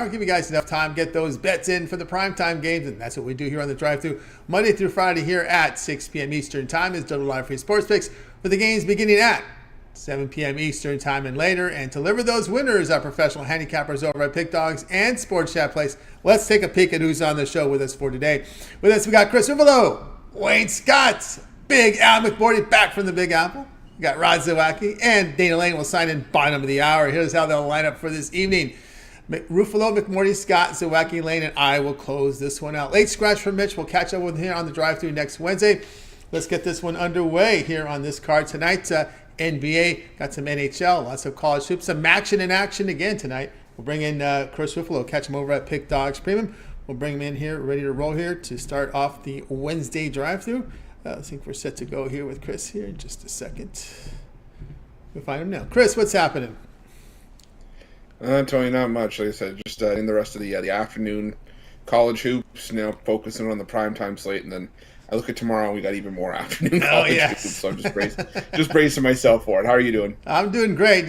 Give you guys enough time, get those bets in for the primetime games, and that's what we do here on the drive-thru Monday through Friday here at 6 p.m. Eastern Time is Double Live Free Sports Picks with the games beginning at 7 p.m. Eastern Time and later. And to deliver those winners are professional handicappers over at Pick Dogs and Sports Chat Place. Let's take a peek at who's on the show with us for today. With us, we got Chris Ruffolo, Wayne Scott, Big Al McMordie back from the Big Apple. We got Rod Zawacky, and Dana Lane will sign in bottom of the hour. Here's how they'll line up for this evening. Ruffolo, McMordie, Scott, Zawacky, Lane, and I will close this one out. Late scratch for Mitch. We'll catch up with him on the drive-thru next Wednesday. Let's get this one underway here on this card tonight. NBA, got some NHL, lots of college hoops, some action in action again tonight. We'll bring in Chris Ruffolo, catch him over at Pick Dogs Premium. We'll bring him in here, ready to roll here to start off the Wednesday drive-thru. I think we're set to go here with Chris here in just a second. We'll find him now. Chris, what's happening? Tony, not much. Like I said, just in the rest of the afternoon college hoops, focusing on the primetime slate, and then I look at tomorrow and we got even more afternoon college hoops, so I'm just bracing myself for it. How are you doing? I'm doing great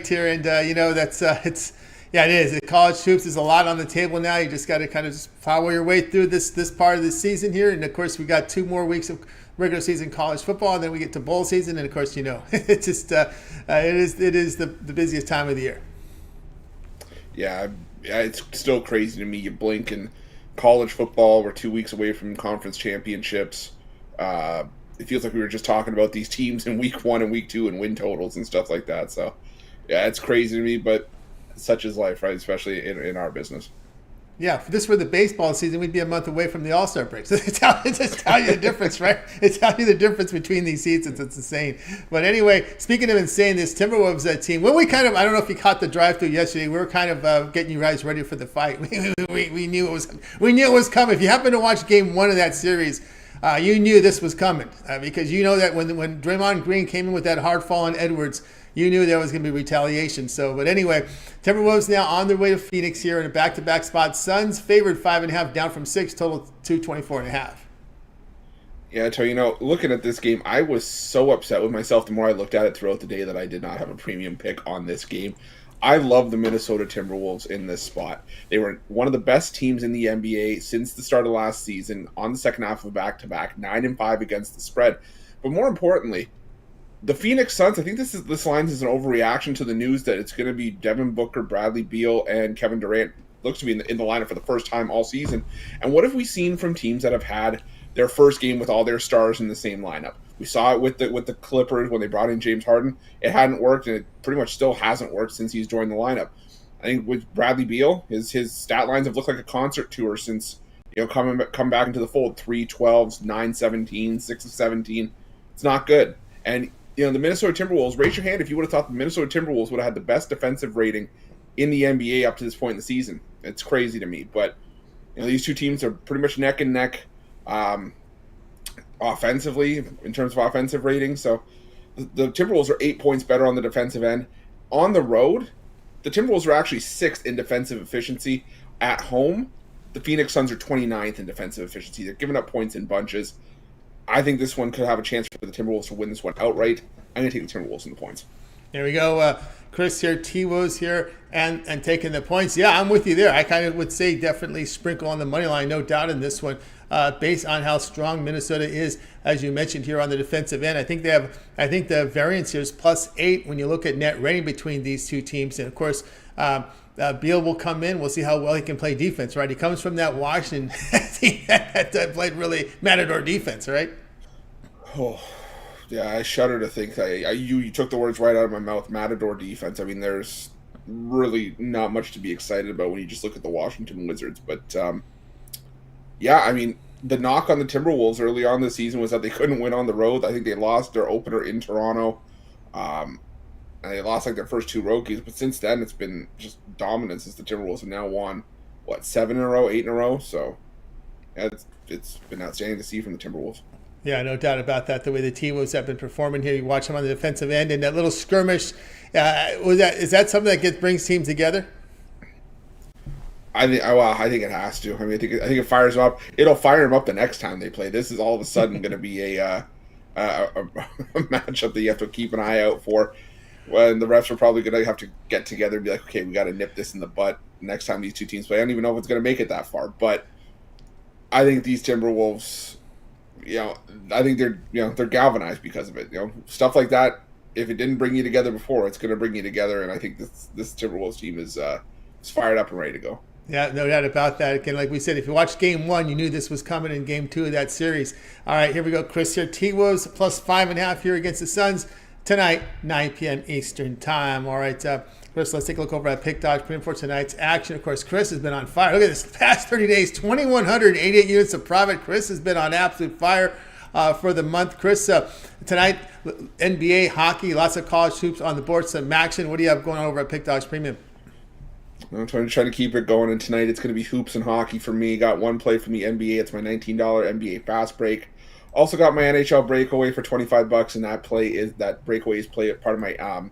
here, and that's it is. The college hoops is a lot on the table now. You just got to kind of just follow your way through this part of the season here, and of course we got 2 more weeks of regular season college football, and then we get to bowl season, and of course it's just it is the busiest time of the year. Yeah, it's still crazy to me. You blink and college football, we're 2 weeks away from conference championships. It feels like we were just talking about these teams in week 1 and week 2 and win totals and stuff like that. So, yeah, it's crazy to me, but such is life, right? Especially in our business. Yeah, if this were the baseball season, we'd be a month away from the All-Star break. So it's telling you the difference, right? It's telling you the difference between these seasons. It's insane. But anyway, speaking of insane, this Timberwolves team, when we I don't know if you caught the drive-thru yesterday, we were kind of getting you guys ready for the fight. We knew it was coming. If you happen to watch Game 1 of that series, you knew this was coming because you know that when Draymond Green came in with that hard fall on Edwards, you knew there was going to be retaliation. But anyway, Timberwolves now on their way to Phoenix here in a back-to-back spot. Suns favored 5.5, down from 6, total 224.5. Yeah, I tell you, looking at this game, I was so upset with myself the more I looked at it throughout the day that I did not have a premium pick on this game. I love the Minnesota Timberwolves in this spot. They were one of the best teams in the NBA since the start of last season on the second half of a back-to-back, 9-5 against the spread. But more importantly, the Phoenix Suns, I think this line is an overreaction to the news that it's going to be Devin Booker, Bradley Beal, and Kevin Durant. Looks to be in the lineup for the first time all season. And what have we seen from teams that have had their first game with all their stars in the same lineup? We saw it with the Clippers when they brought in James Harden. It hadn't worked, and it pretty much still hasn't worked since he's joined the lineup. I think with Bradley Beal, his stat lines have looked like a concert tour since come back into the fold. 3 12s, 9 17, 6 of 17. It's not good. And the Minnesota Timberwolves, raise your hand if you would have thought the Minnesota Timberwolves would have had the best defensive rating in the NBA up to this point in the season. It's crazy to me. But these two teams are pretty much neck and neck offensively in terms of offensive rating. So the Timberwolves are 8 points better on the defensive end. On the road, the Timberwolves are actually 6th in defensive efficiency. At home, the Phoenix Suns are 29th in defensive efficiency. They're giving up points in bunches. I think this one could have a chance for the Timberwolves to win this one outright. I'm going to take the Timberwolves in the points. There we go. Chris here, T-Woz here, and taking the points. Yeah, I'm with you there. I kind of would say definitely sprinkle on the money line, no doubt in this one, based on how strong Minnesota is, as you mentioned here on the defensive end. I think the variance here is +8 when you look at net rating between these two teams. And of course, Beal will come in. We'll see how well he can play defense, right? He comes from that Washington team that played really matador defense, right? Oh, yeah, I shudder to think that you took the words right out of my mouth. Matador defense. I mean, there's really not much to be excited about when you just look at the Washington Wizards. But, yeah, I mean, the knock on the Timberwolves early on this season was that they couldn't win on the road. I think they lost their opener in Toronto. And they lost their first 2 road games. But since then, it's been just dominance as the Timberwolves have now won, 7 in a row, 8 in a row. So, yeah, it's been outstanding to see from the Timberwolves. Yeah, no doubt about that. The way the T-Wolves have been performing here, you watch them on the defensive end, and that little skirmish, is that something that brings teams together? I think it has to. I mean, I think it fires them up. It'll fire them up the next time they play. This is all of a sudden going to be a matchup that you have to keep an eye out for. When the refs are probably going to have to get together and be like, okay, we got to nip this in the butt. next time these two teams play. I don't even know if it's going to make it that far, but I think these Timberwolves, I think they're galvanized because of it. Stuff like that. If it didn't bring you together before, it's going to bring you together, and I think this Timberwolves team is fired up and ready to go. Yeah, no doubt about that. Again, like we said, if you watched Game 1, you knew this was coming in Game 2 of that series. All right, here we go, Chris. Here, T-Wolves plus 5.5 here against the Suns tonight, 9 p.m. Eastern Time. All right, Chris, let's take a look over at Pick Dodge Premium for tonight's action. Of course, Chris has been on fire. Look at this past 30 days, 2,188 units of profit. Chris has been on absolute fire for the month. Chris, tonight, NBA, hockey, lots of college hoops on the board, some action. What do you have going on over at Pick Dodge Premium? I'm trying to keep it going, and tonight it's going to be hoops and hockey for me. Got one play from the NBA. It's my $19 NBA fast break. Also got my NHL breakaway for $25, and that breakaway is part of my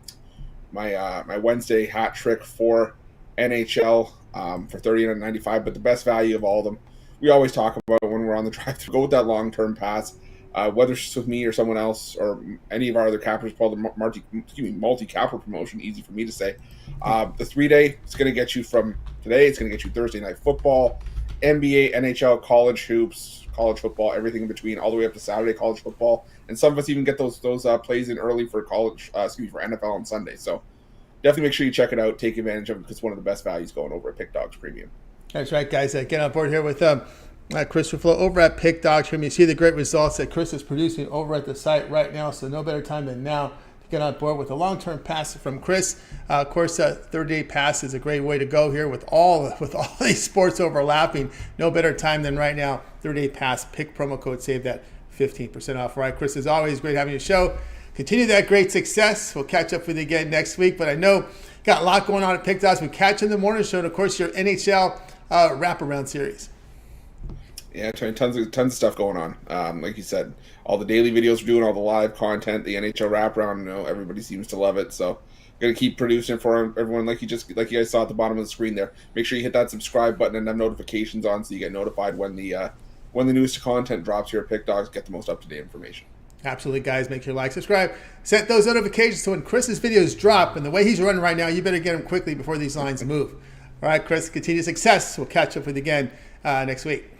my Wednesday hat trick for NHL for $30.95. But the best value of all of them, we always talk about when we're on the drive through. Go with that long-term pass. Whether it's with me or someone else or any of our other cappers, called the multi-capper promotion, easy for me to say. The 3-day, it's going to get you from today, it's going to get you Thursday night football, NBA, NHL, college hoops, college football, everything in between, all the way up to Saturday college football. And some of us even get those plays in early for for NFL on Sunday. So definitely make sure you check it out, take advantage of it, because it's one of the best values going over at Pick Dogs Premium. That's right, guys. Get on board here with Chris Ruffolo over at Pick Dogs Premium. You see the great results that Chris is producing over at the site right now, so no better time than now to get on board with a long-term pass from Chris. Of course, 30-day pass is a great way to go here with all these sports overlapping. No better time than right now. 30-day pass, pick promo code, save that 15% off. All right, Chris, as always, great having you show. Continue that great success. We'll catch up with you again next week, but I know got a lot going on at Pick Dogs. We catch you in the morning show, and of course, your NHL wraparound series. Yeah, tons of stuff going on. Like you said, all the daily videos we're doing, all the live content, the NHL wraparound. Everybody seems to love it. So, gonna keep producing for everyone. Like you guys saw at the bottom of the screen there. Make sure you hit that subscribe button and have notifications on, so you get notified when the newest content drops here at Pick Dogs. Get the most up to date information. Absolutely, guys. Make sure you like, subscribe, set those notifications so when Chris's videos drop. And the way he's running right now, you better get them quickly before these lines move. All right, Chris. Continue success. We'll catch up with you again next week.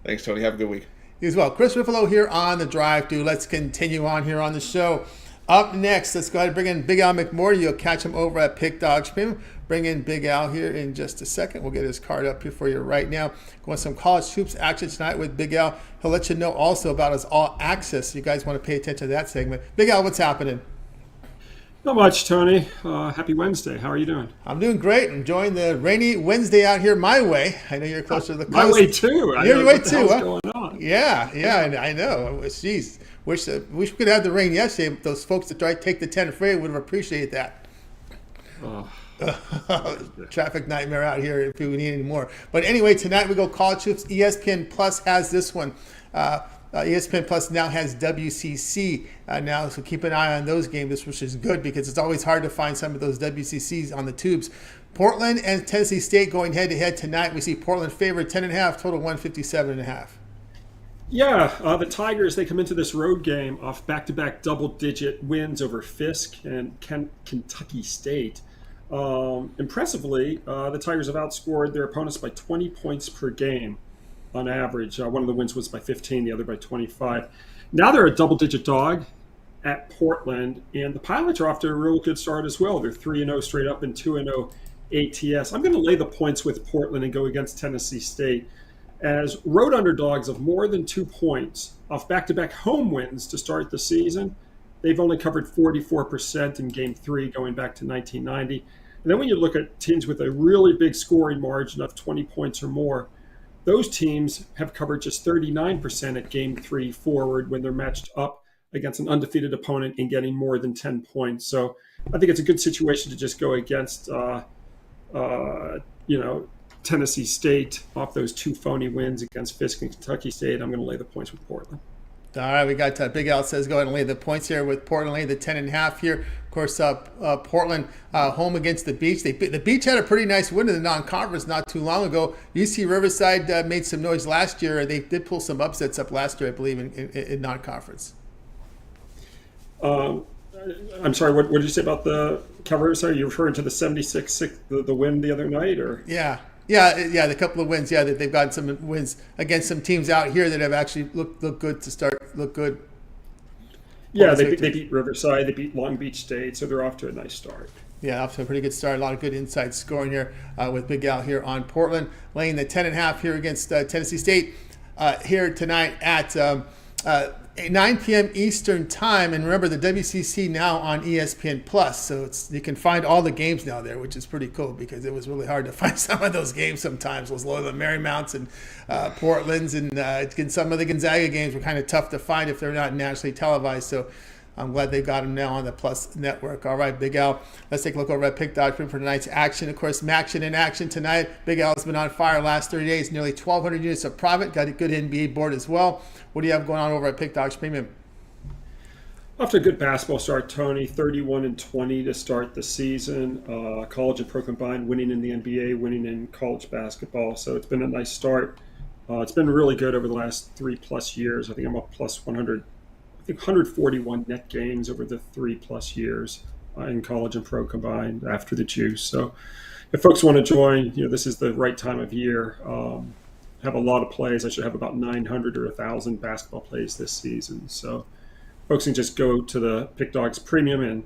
Thanks, Tony. Have a good week. You as well. Chris Ruffolo here on the drive through. Let's continue on here on the show. Up next, let's go ahead and bring in Big Al McMordie. You'll catch him over at Pick Dogs Premium. Bring in Big Al here in just a second. We'll get his card up here for you right now. Going some college hoops action tonight with Big Al. He'll let you know also about his all access. You guys want to pay attention to that segment. Big Al, what's happening? Not much, Tony. Happy Wednesday. How are you doing? I'm doing great. Enjoying the rainy Wednesday out here my way. I know you're closer to the coast. My way too. Your way too. What's going on? Yeah, I know. Jeez, wish we could have the rain yesterday. Those folks that tried to take the 10 freeway would have appreciated that. Traffic nightmare out here if we need any more. But anyway, tonight we go college hoops. ESPN Plus has this one. ESPN Plus now has WCC now, so keep an eye on those games, which is good because it's always hard to find some of those WCCs on the tubes. Portland and Tennessee State going head-to-head tonight. We see Portland favored 10.5, total 157.5. Yeah, the Tigers, they come into this road game off back-to-back double-digit wins over Fisk and Kentucky State. Impressively, the Tigers have outscored their opponents by 20 points per game on average. One of the wins was by 15, the other by 25. Now they're a double-digit dog at Portland, and the Pilots are off to a real good start as well. They're 3-0 straight up and 2-0 ATS. I'm going to lay the points with Portland and go against Tennessee State as road underdogs of more than 2 points off back-to-back home wins to start the season. They've only covered 44% in Game 3 going back to 1990. And then when you look at teams with a really big scoring margin of 20 points or more, those teams have covered just 39% at Game 3 forward when they're matched up against an undefeated opponent and getting more than 10 points. So I think it's a good situation to just go against, Tennessee State off those 2 phony wins against Fisk and Kentucky State. I'm going to lay the points with Portland. All right, we got Big Al says go ahead and lay the points here with Portland, lay the 10.5 here. Of course, Portland home against the Beach. The Beach had a pretty nice win in the non-conference not too long ago. UC Riverside made some noise last year. They did pull some upsets up last year, I believe, in non-conference. I'm sorry, what did you say about the Cavaliers? Are you referring to the 76, the win the other night, or? Yeah. The couple of wins. Yeah, that they've gotten some wins against some teams out here that have actually looked good to start. Look good. Yeah, they beat Riverside, they beat Long Beach State, so they're off to a nice start. Yeah, off to a pretty good start. A lot of good inside scoring here with Big Al here on Portland, laying the 10.5 here against Tennessee State here tonight at 9 p.m. Eastern time. And remember, the WCC now on ESPN Plus, so you can find all the games now there, which is pretty cool because it was really hard to find some of those games sometimes. Those Loyola Marymounts and Portland's and some of the Gonzaga games were kind of tough to find if they're not nationally televised. So I'm glad they got them now on the Plus Network. All right, Big Al, let's take a look over at Pick.com for tonight's action. Of course, Maction in action tonight. Big Al's been on fire last 30 days, nearly 1,200 units of profit. Got a good NBA board as well. What do you have going on over at Pick.com Premium? Off to a good basketball start, Tony. 31-20 to start the season. College and pro combined, winning in the NBA, winning in college basketball. So it's been a nice start. It's been really good over the last 3+ years. I think I'm up plus 100. I think 141 net gains over the 3+ years in college and pro combined after the juice. So if folks want to join, this is the right time of year. Have a lot of plays. I should have about 900 or 1,000 basketball plays this season. So folks can just go to the Pick Dogs Premium and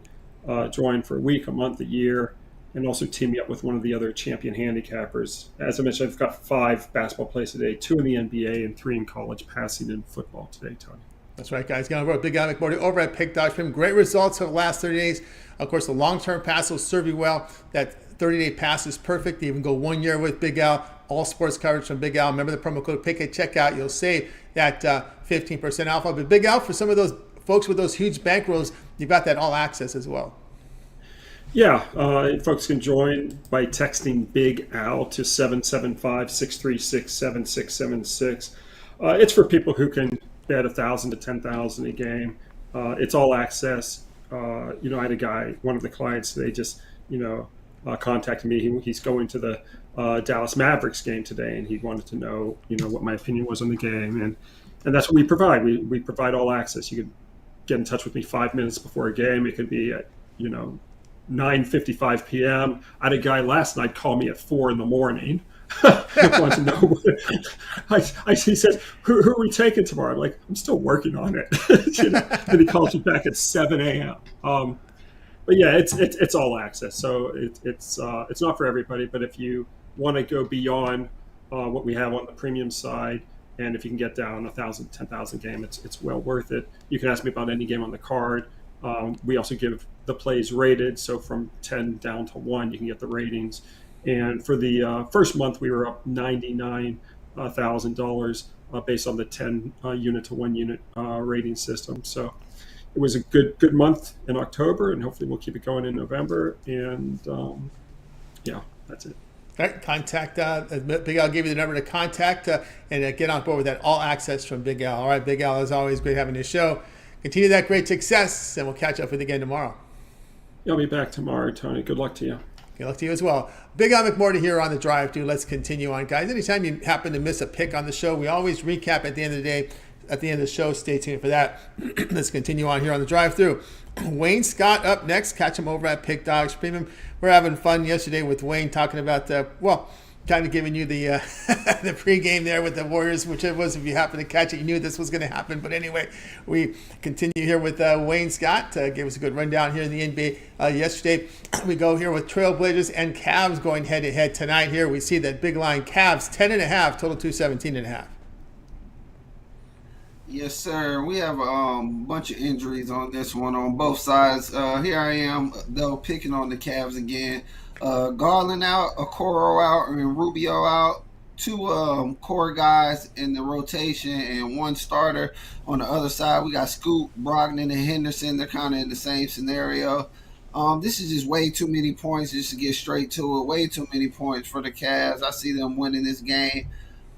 join for a week, a month, a year, and also team me up with one of the other champion handicappers. As I mentioned, I've got 5 basketball plays today, 2 in the NBA and 3 in college passing and football today, Tony. That's right, guys. Going over Big Al McMordie over at Pick.com. Great results for the last 30 days. Of course, the long-term pass will serve you well. That 30-day pass is perfect. You even go 1 year with Big Al. All sports coverage from Big Al. Remember the promo code PICK at checkout. You'll save that 15% off. But Big Al, for some of those folks with those huge bankrolls, you've got that all access as well. Yeah, folks can join by texting Big Al to 775-636-7676. It's for people who can bet 1,000 to 10,000 a game. It's all access. I had a guy, one of the clients, they just, contacted me. He's going to the Dallas Mavericks game today, and he wanted to know, what my opinion was on the game. And that's what we provide. We provide all access. You could get in touch with me 5 minutes before a game. It could be at, 9:55 p.m. I had a guy last night call me at 4 a.m. Wanted to know. He said, who are we taking tomorrow? I'm like, I'm still working on it. And he calls me back at 7 a.m. But yeah, it's all access. So it's not for everybody. But if you want to go beyond what we have on the premium side, and if you can get down 1,000, 10,000 game, it's well worth it. You can ask me about any game on the card. We also give the plays rated. So from 10 down to 1, you can get the ratings. And for the first month, we were up $99,000 based on the 10 unit to 1 unit rating system. So it was a good month in October, and hopefully we'll keep it going in November. And that's it. All right, contact Big Al. Gave you the number to contact and get on board with that all access from Big Al. All right, Big Al, as always, great having this show. Continue that great success, and we'll catch up with you again tomorrow. I'll be back tomorrow, Tony. Good luck to you. Good luck to you as well. Big Al McMordie here on the Drive Thru. Let's continue on, guys. Anytime you happen to miss a pick on the show, we always recap at the end of the day. At the end of the show, stay tuned for that. Let's continue on here on the Drive Thru. Wayne Scott up next. Catch him over at Pick Dogs Premium. We're having fun yesterday with Wayne talking about kind of giving you the the pregame there with the Warriors, which it was. If you happen to catch it, you knew this was going to happen. But anyway, we continue here with Wayne Scott. Gave us a good rundown here in the NBA yesterday. We go here with Trailblazers and Cavs going head-to-head tonight here. We see that big line Cavs 10.5, total 217.5. Yes, sir. We have a bunch of injuries on this one on both sides. Here I am, though, picking on the Cavs again. Garland out, Okoro out, and Rubio out. 2 core guys in the rotation and 1 starter. On the other side, we got Scoot, Brogdon, and Henderson. They're kind of in the same scenario. This is just way too many points just to get straight to it. Way too many points for the Cavs. I see them winning this game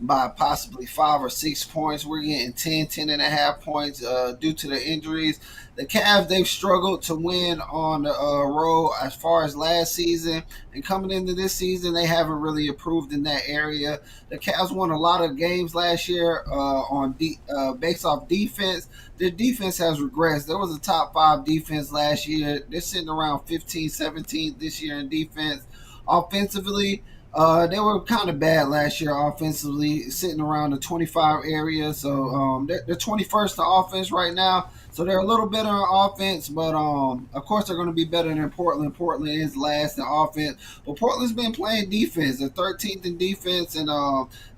by possibly 5 or 6 points. We're getting 10.5 points due to the injuries. The Cavs, they've struggled to win on the road as far as last season. And coming into this season, they haven't really improved in that area. The Cavs won a lot of games last year based off defense. Their defense has regressed. There was a top 5 defense last year. They're sitting around 15, 17 this year in defense. Offensively, they were kind of bad last year offensively, sitting around the 25 area. So they're 21st in offense right now. So they're a little better on offense, but of course they're going to be better than Portland. Portland is last in offense, but Portland's been playing defense. They're 13th in defense, and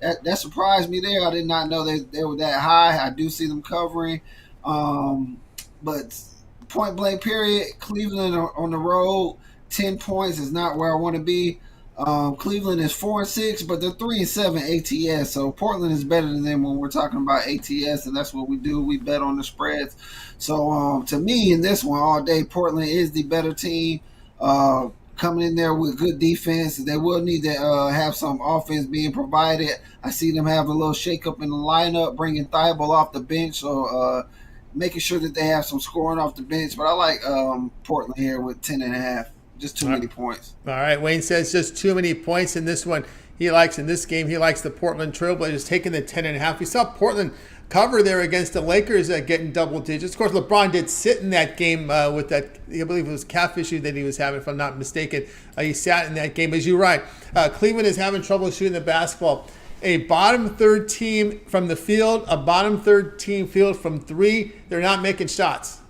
that surprised me there. I did not know they were that high. I do see them covering, but point blank period, Cleveland on the road, 10 points is not where I want to be. Cleveland is 4-6, but they're 3-7 ATS. So Portland is better than them when we're talking about ATS, and that's what we do. We bet on the spreads. So to me, in this one all day, Portland is the better team. Coming in there with good defense, they will need to have some offense being provided. I see them have a little shakeup in the lineup, bringing Thibault off the bench, so making sure that they have some scoring off the bench. But I like Portland here with 10.5. Just too many points. All right. Wayne says just too many points in this one. In this game, he likes the Portland Trailblazers taking the 10.5. We saw Portland cover there against the Lakers getting double digits. Of course, LeBron did sit in that game with that, I believe it was calf issue that he was having, if I'm not mistaken. He sat in that game. As you're right, Cleveland is having trouble shooting the basketball. A bottom third team from the field, a bottom third team field from three. They're not making shots.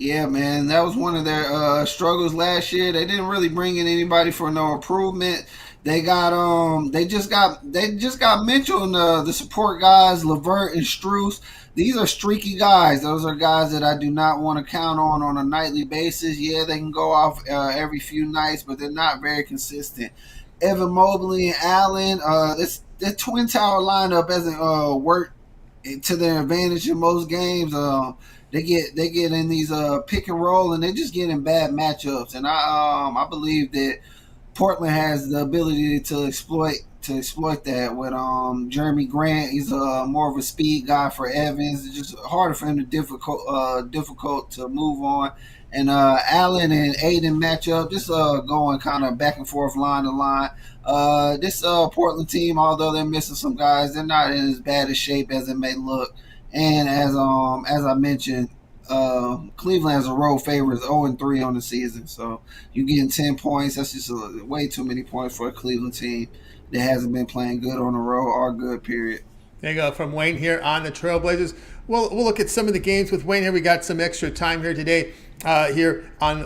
Yeah, man, that was one of their struggles last year. They didn't really bring in anybody for no improvement. They just got Mitchell and the support guys, Levert and Strus. These are streaky guys. Those are guys that I do not want to count on a nightly basis. Yeah, they can go off every few nights, but they're not very consistent. Evan Mobley and Allen, the Twin Tower lineup hasn't worked to their advantage in most games. They get in these pick and roll, and they're just getting bad matchups. And I believe that Portland has the ability to exploit that with Jeremy Grant. He's more of a speed guy for Evans. It's just harder for him to difficult to move on. And Allen and Aiden matchup, just going kind of back and forth line to line. This Portland team, although they're missing some guys, they're not in as bad a shape as it may look. And as I mentioned, Cleveland has a road favorite, 0-3 on the season. So you're getting 10 points. That's just way too many points for a Cleveland team that hasn't been playing good on the road or good, period. There you go, from Wayne here on the Trailblazers. We'll look at some of the games with Wayne here. We got some extra time here today here on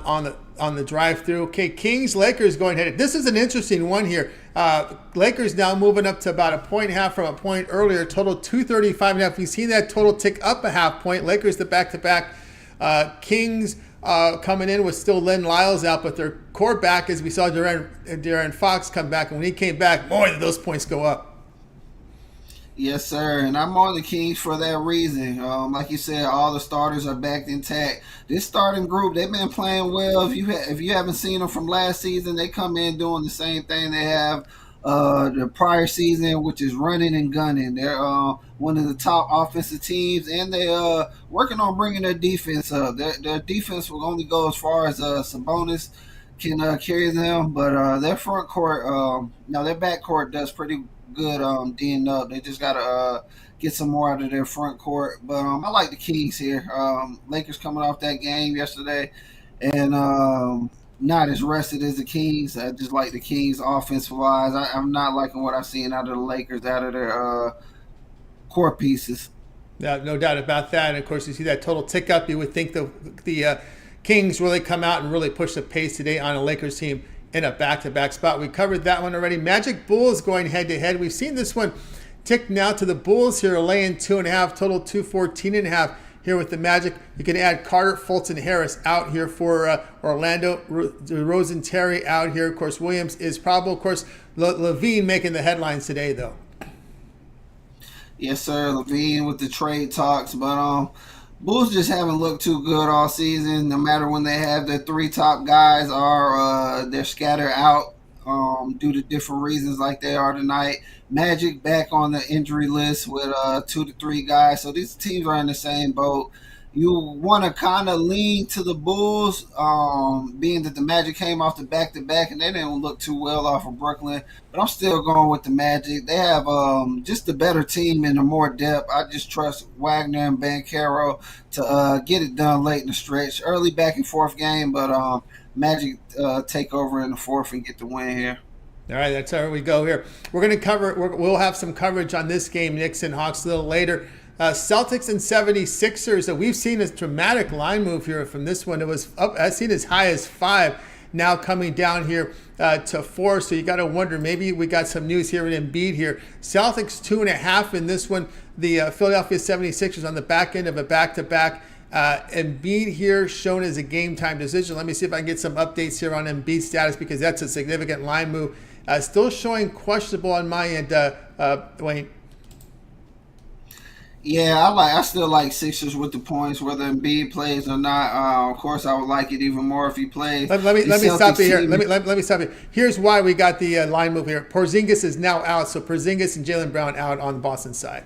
the drive-through. Okay, Kings, Lakers going ahead. This is an interesting one here. Lakers now moving up to about 1.5 points from a point earlier. Total 235.5. We've seen that total tick up a half point. Lakers the back-to-back. Kings coming in with still Len Lyles out, but their core back, as we saw De'Aaron Fox come back. And when he came back, boy, did those points go up. Yes, sir, and I'm on the Kings for that reason. Like you said, all the starters are back intact. This starting group, they've been playing well. If you haven't seen them from last season, they come in doing the same thing they have the prior season, which is running and gunning. They're one of the top offensive teams, and they're working on bringing their defense up. Their defense will only go as far as Sabonis can carry them, but their front court, their back court does pretty good D'ing up. They just gotta get some more out of their front court. But I like the Kings here. Lakers coming off that game yesterday and not as rested as the Kings. I just like the Kings offensive wise. I'm not liking what I've seen out of the Lakers, out of their core pieces. Yeah, no doubt about that. And of course, you see that total tick up. You would think the Kings really come out and really push the pace today on a Lakers team in a back-to-back spot. We covered that one already. Magic Bulls going head-to-head. We've seen this one tick now to the Bulls here, laying 2.5, total 214.5 here with the Magic. You can add Carter, Fultz, and Harris out here for Orlando. Rosen-Terry out here. Of course, Williams is probable. Of course, Levine making the headlines today, though. Yes, sir. Levine with the trade talks, but Bulls just haven't looked too good all season. No matter when they have their three top guys, they're scattered out. due to different reasons like they are tonight. Magic back on the injury list with 2 to 3 guys. So these teams are in the same boat. You want to kind of lean to the Bulls, being that the Magic came off the back-to-back and they didn't look too well off of Brooklyn. But I'm still going with the Magic. They have just a better team and a more depth. I just trust Wagner and Banchero to get it done late in the stretch. Early back and forth game, but Magic take over in the fourth and get the win here. All right, that's how we go here. We're going to cover. We'll have some coverage on this game, Knicks and Hawks, a little later. Celtics and 76ers. We've seen a dramatic line move here from this one. It was up. I've seen as high as 5, now coming down here to 4. So you got to wonder, maybe we got some news here in Embiid here. Celtics 2.5 in this one. The Philadelphia 76ers on the back end of a back-to-back. Embiid here shown as a game-time decision. Let me see if I can get some updates here on Embiid's status, because that's a significant line move. Still showing questionable on my end, Wayne. Yeah, I still like Sixers with the points, whether Embiid plays or not. Of course, I would like it even more if he plays. Let me stop you here. Let me stop you. Here's why we got the line move here. Porzingis is now out, so Porzingis and Jaylen Brown out on the Boston side.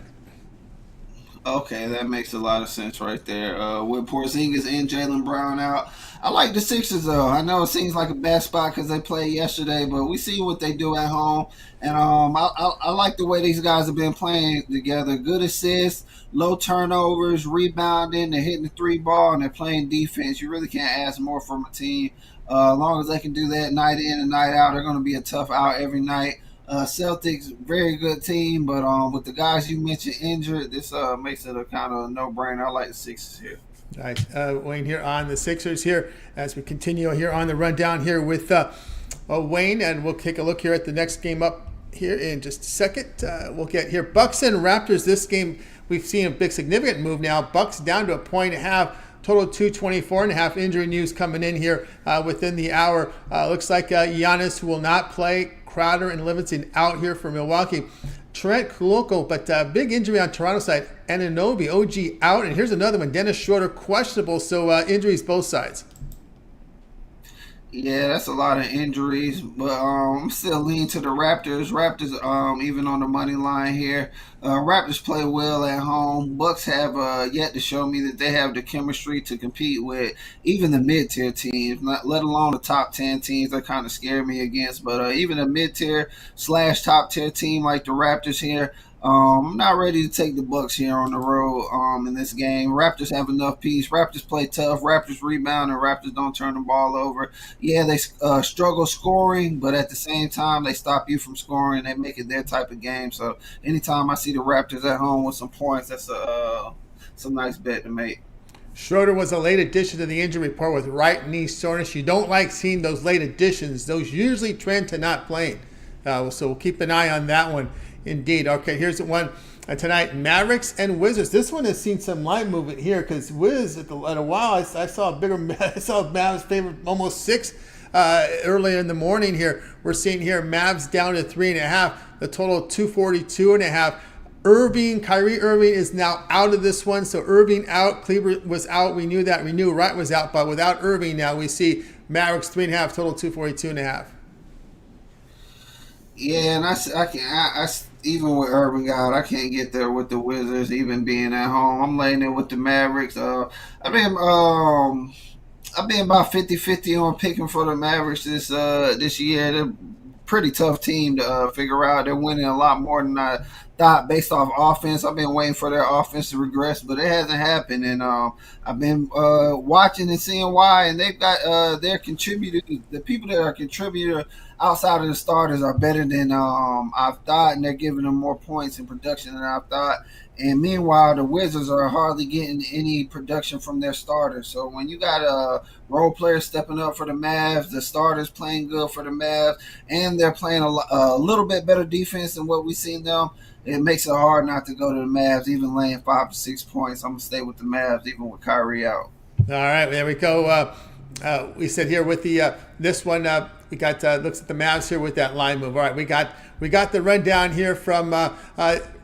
Okay, that makes a lot of sense right there. With Porzingis and Jaylen Brown out, I like the Sixers though. I know it seems like a bad spot because they played yesterday, but we see what they do at home, and I like the way these guys have been playing together. Good assists, low turnovers, rebounding, they're hitting the 3 ball, and they're playing defense. You really can't ask more from a team. As long as they can do that night in and night out, they're going to be a tough out every night. Celtics, very good team, but with the guys you mentioned injured, this makes it a kind of no-brainer. I like the Sixers here. All right, Wayne here on the Sixers here as we continue here on the rundown here with Wayne, and we'll take a look here at the next game up here in just a second. We'll get here Bucks and Raptors. This game we've seen a big significant move now. Bucks down to 1.5. Total 224.5. Injury news coming in here within the hour. Looks like Giannis will not play. Crowder and Livingston out here for Milwaukee. Trent Kuloko, but big injury on Toronto side. Anunoby, OG out. And here's another one. Dennis Schroeder, questionable. So injuries both sides. Yeah, that's a lot of injuries, but I'm still leaning to the Raptors. Raptors, even on the money line here. Raptors play well at home. Bucks have yet to show me that they have the chemistry to compete with even the mid-tier teams, not let alone the top 10 teams that kind of scare me against. But even a mid-tier / top-tier team like the Raptors here, I'm not ready to take the Bucks here on the road in this game. Raptors have enough peace. Raptors play tough. Raptors rebound, and Raptors don't turn the ball over. Yeah, they struggle scoring, but at the same time, they stop you from scoring. They make it their type of game. So anytime I see the Raptors at home with some points, that's a nice bet to make. Schroeder was a late addition to the injury report with right knee soreness. You don't like seeing those late additions. Those usually trend to not playing. So we'll keep an eye on that one. Indeed. Okay, here's the one tonight. Mavericks and Wizards. This one has seen some line movement here because Wiz at a while I saw a bigger. I saw Mavs favor almost 6 earlier in the morning here. We're seeing here Mavs down to 3.5. The total 242.5. Kyrie Irving is now out of this one. So Irving out. Kleber was out. We knew that. We knew Wright was out. But without Irving now, we see Mavericks 3.5. Total 242.5. Yeah, and I even with Urban out, I can't get there with the Wizards, even being at home. I'm laying it with the Mavericks. I've been about 50-50 on picking for the Mavericks this year. They're a pretty tough team to figure out. They're winning a lot more than I thought based off offense. I've been waiting for their offense to regress, but it hasn't happened. And I've been watching and seeing why. And they've got their contributors, the people that are contributor outside of the starters are better than I've thought, and they're giving them more points in production than I've thought. And meanwhile, the Wizards are hardly getting any production from their starters. So when you got role players stepping up for the Mavs, the starters playing good for the Mavs, and they're playing a little bit better defense than what we've seen them, it makes it hard not to go to the Mavs, even laying 5 to 6 points. I'm going to stay with the Mavs, even with Kyrie out. All right, there we go. We said here with the this one, We got looks at the Mavs here with that line move. All right, we got the rundown here from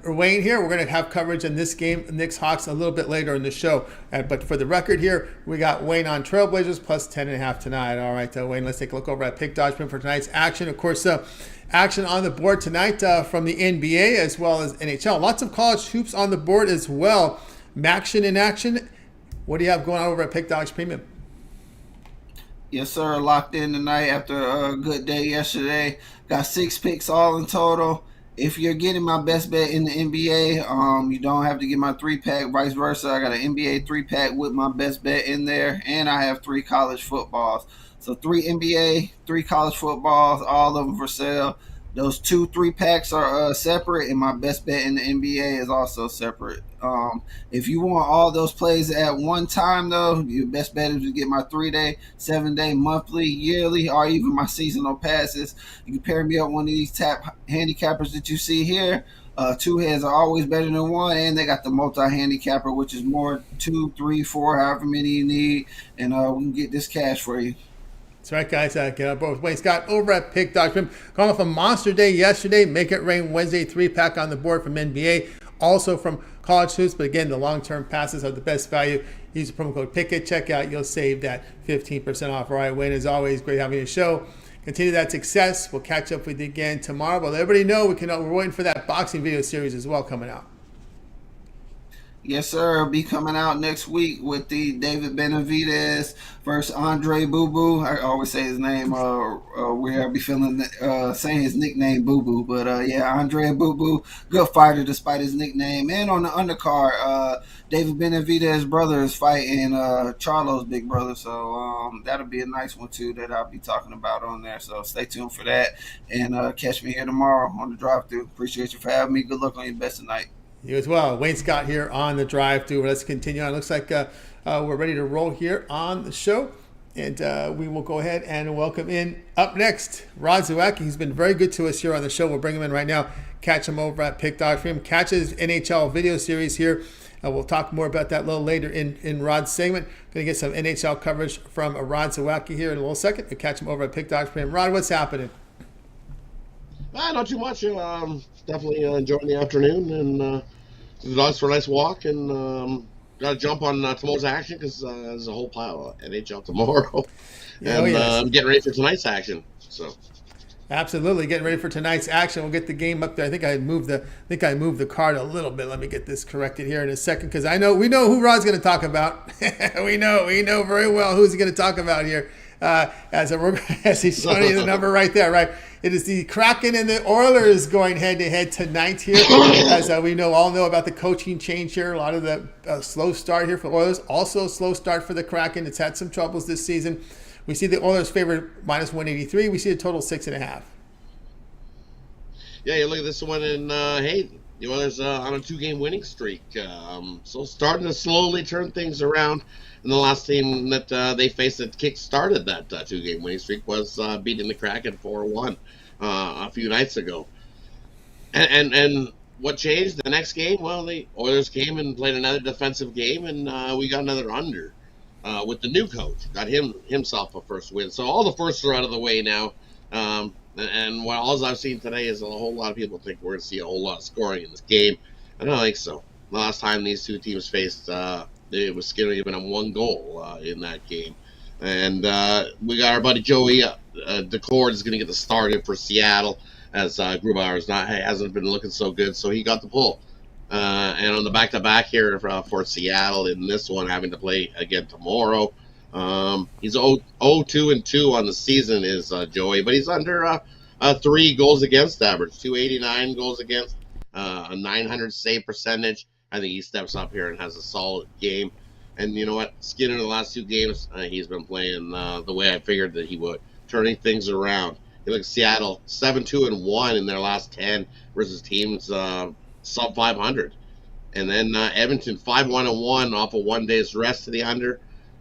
Wayne here. We're going to have coverage in this game, Knicks Hawks, a little bit later in the show. But for the record here, we got Wayne on Trailblazers plus 10.5 tonight. All right, Wayne, let's take a look over at Pick Dodge for tonight's action. Of course, action on the board tonight from the NBA as well as NHL. Lots of college hoops on the board as well. Maction in action. What do you have going on over at Pick Dodge Premium? Yes, sir. Locked in tonight after a good day yesterday. Got 6 picks all in total. If you're getting my best bet in the NBA, you don't have to get my 3-pack, vice versa. I got an NBA 3-pack with my best bet in there, and I have 3 college footballs. So 3 NBA, 3 college footballs, all of them for sale. Those 2 3-packs are separate, and my best bet in the NBA is also separate. If you want all those plays at one time, though, your best bet is to get my 3-day, 7-day, monthly, yearly, or even my seasonal passes. You can pair me up one of these tap handicappers that you see here. 2 heads are always better than 1, and they got the multi-handicapper, which is more 2, 3, 4, however many you need, and we can get this cash for you. That's right, guys. Get out both ways. Scott over at Pick Dodge Premium. Going off a monster day yesterday. Make it rain Wednesday. 3-pack on the board from NBA. Also from college hoops. But again, the long-term passes are the best value. Use the promo code PICK at checkout. You'll save that 15% off. All right, Wayne, as always, great having you show. Continue that success. We'll catch up with you again tomorrow. But let everybody know we're waiting for that boxing video series as well coming out. Yes, sir. It'll be coming out next week with the David Benavidez versus Andre Boo Boo. I always say his name where I'll be feeling saying his nickname Boo Boo. But Andre Boo Boo, good fighter despite his nickname. And on the undercard, David Benavidez's brother is fighting Charlo's big brother. So that'll be a nice one too that I'll be talking about on there. So stay tuned for that. And catch me here tomorrow on the drive-thru. Appreciate you for having me. Good luck on your bets tonight. You as well. Wayne Scott here on the drive-thru. Let's continue on. It looks like we're ready to roll here on the show. And we will go ahead and welcome in up next, Rod Zawacky. He's been very good to us here on the show. We'll bring him in right now. Catch him over at Pick Dodge Premium. Catch his NHL video series here. We'll talk more about that a little later in Rod's segment. Going to get some NHL coverage from Rod Zawacky here in a little second. We'll catch him over at Pick Dodge Premium. Rod, what's happening? Not too much. Definitely enjoying the afternoon and the dogs for a nice walk. And got to jump on tomorrow's action because there's a whole pile of NHL tomorrow. And I'm getting ready for tonight's action. So absolutely getting ready for tonight's action. We'll get the game up there. I think I moved the card a little bit. Let me get this corrected here in a second because we know who Rod's going to talk about. we know very well who's he going to talk about here. As he's showing you the number right there, right? It is the Kraken and the Oilers going head-to-head tonight here. As we all know about the coaching change here. A lot of the slow start here for the Oilers. Also a slow start for the Kraken. It's had some troubles this season. We see the Oilers favored minus 183. We see a total 6.5. Yeah, you look at this one and, the Oilers on a 2-game winning streak. So starting to slowly turn things around. And the last team that they faced that kick-started that 2-game winning streak was beating the Kraken 4-1 a few nights ago. And what changed the next game? Well, the Oilers came and played another defensive game, and we got another under with the new coach. Got himself a first win. So all the firsts are out of the way now. And what all I've seen today is a whole lot of people think we're going to see a whole lot of scoring in this game. I don't think so. The last time these two teams faced, it was Skinner even on 1 goal in that game. And we got our buddy Joey Decord is going to get the start in for Seattle as Grubauer hasn't been looking so good, so he got the pull. And on the back-to-back here for Seattle in this one, having to play again tomorrow. He's 0-2-2 on the season is Joey, but he's under 3 goals against average, 289 goals against, a 900 save percentage. I think he steps up here and has a solid game. And you know what? Skinner in the last 2 games, he's been playing the way I figured that he would, turning things around. You look at Seattle, 7-2-1 in their last 10 versus teams sub 500. And then Edmonton, 5-1-1 off of 1 day's rest to the under.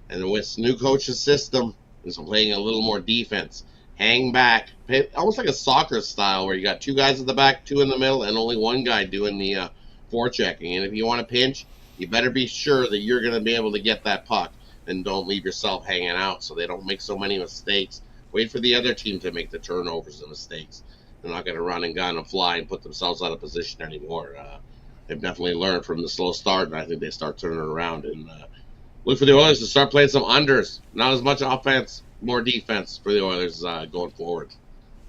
And with new coach's system, he's playing a little more defense. Hang back, almost like a soccer style where you got 2 guys at the back, 2 in the middle, and only 1 guy doing the forechecking. And if you want to pinch, you better be sure that you're going to be able to get that puck and don't leave yourself hanging out so they don't make so many mistakes Wait for the other team to make the turnovers and mistakes. They're not going to run and gun and fly and put themselves out of position anymore. They've definitely learned from the slow start, and I think they start turning around. And look for the Oilers to start playing some unders. Not as much offense, more defense for the Oilers going forward.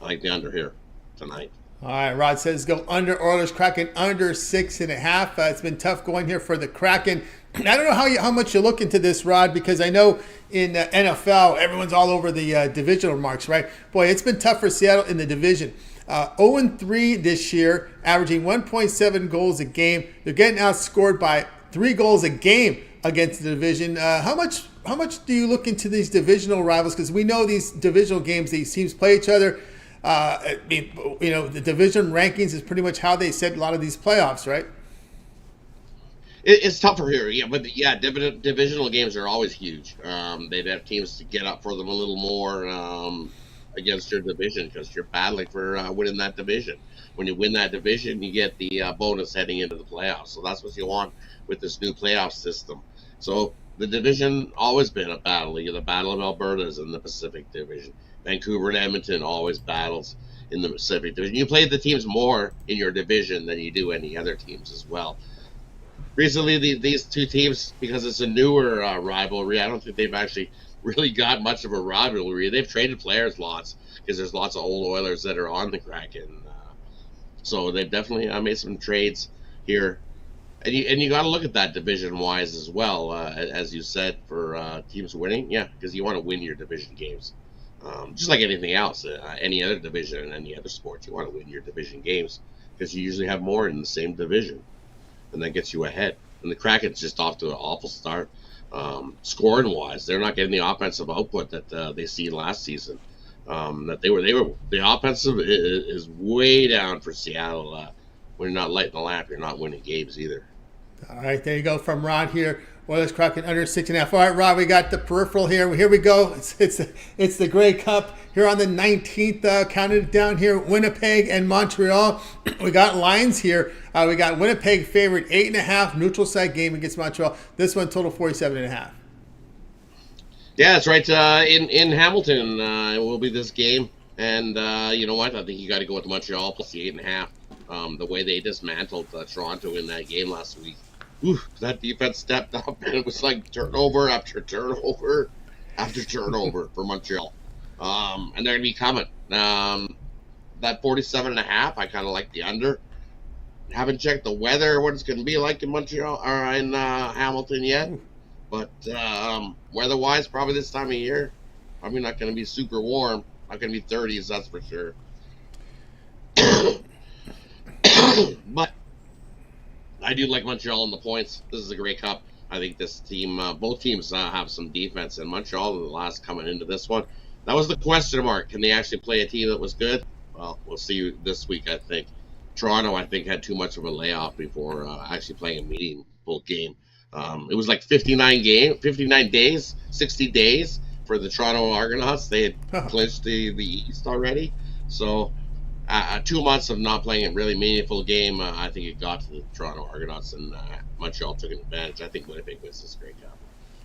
I like the under here tonight. All right, Rod says go under. Oilers Kraken under 6.5. It's been tough going here for the Kraken. I don't know how much you look into this, Rod, because I know in the NFL everyone's all over the divisional marks, right? Boy, it's been tough for Seattle in the division. 0-3 this year, averaging 1.7 goals a game. They're getting outscored by 3 goals a game against the division. How much do you look into these divisional rivals? Because we know these divisional games, these teams play each other. I mean, the division rankings is pretty much how they set a lot of these playoffs, right? It's tougher here, yeah, but yeah, divisional games are always huge. They'd have teams to get up for them a little more against your division because you're battling for winning that division. When you win that division, you get the bonus heading into the playoffs. So that's what you want with this new playoff system. So the division always been a battle. You get the Battle of Alberta's in the Pacific Division. Vancouver and Edmonton always battles in the Pacific Division. You play the teams more in your division than you do any other teams as well. Recently, these two teams, because it's a newer rivalry, I don't think they've actually really got much of a rivalry. They've traded players lots because there's lots of old Oilers that are on the Kraken. So they've definitely made some trades here. And you got to look at that division-wise as well, as you said, for teams winning. Yeah, because you want to win your division games. Just like anything else, any other division and any other sport, you want to win your division games because you usually have more in the same division, and that gets you ahead. And the Kraken's just off to an awful start. Scoring-wise, they're not getting the offensive output that they seen last season. The offensive is way down for Seattle. When you're not lighting the lamp, you're not winning games either. All right, there you go from Rod here. Oilers Kraken under 6.5. All right, Rod, we got the peripheral here. Here we go. It's the Grey Cup here on the 19th. Counted down here, Winnipeg and Montreal. We got lines here. We got Winnipeg favored 8.5 neutral site game against Montreal. This one total 47.5. Yeah, that's right. In Hamilton, it will be this game, and you know what? I think you got to go with Montreal plus the 8.5. The way they dismantled Toronto in that game last week. Ooh, that defense stepped up, and it was like turnover after turnover after turnover for Montreal. And they're going to be coming. That 47.5, I kind of like the under. Haven't checked the weather, what it's going to be like in Montreal or in Hamilton yet. But weather-wise, probably this time of year, probably not going to be super warm. Not going to be 30s, that's for sure. But I do like Montreal in the points. This is a Grey Cup. I think this team, both teams have some defense, and Montreal, the last coming into this one, that was the question mark. Can they actually play a team that was good? Well, we'll see this week, I think. Toronto, I think, had too much of a layoff before actually playing a meaningful game. It was like 59 days, 60 days for the Toronto Argonauts. They had clinched the East already. So 2 months of not playing a really meaningful game, I think it got to the Toronto Argonauts, and Montreal took advantage. I think Winnipeg wins this Grey Cup.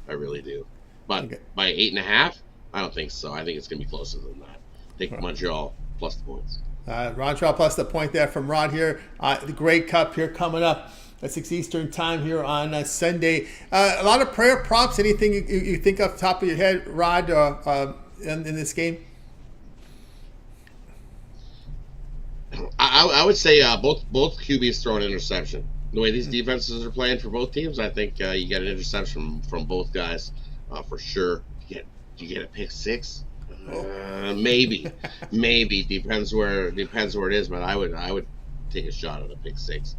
I really do. But by 8.5, I don't think so. I think it's going to be closer than that. Take Montreal plus the points. Montreal plus the point there from Rod here. The Grey Cup here coming up at 6 Eastern time here on Sunday. A lot of prayer props. Anything you think off the top of your head, Rod, in this game? I would say both QBs throw an interception. The way these defenses are playing for both teams, I think you get an interception from both guys for sure. You get a pick six? Maybe depends where it is, but I would take a shot at a pick six.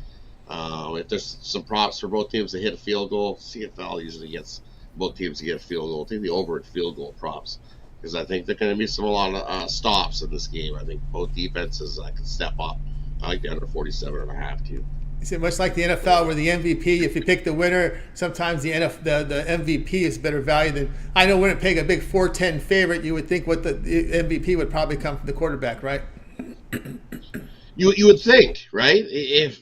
If there's some props for both teams to hit a field goal, CFL usually gets both teams to get a field goal. Take the over at field goal props because I think there are going to be a lot of stops in this game. I think both defenses can step up. I like the under 47.5 too. Is it much like the NFL where the MVP, if you pick the winner, sometimes the MVP is better value than, I know Winnipeg, a big 4-10 favorite, you would think what the MVP would probably come from the quarterback, right? You would think, right? If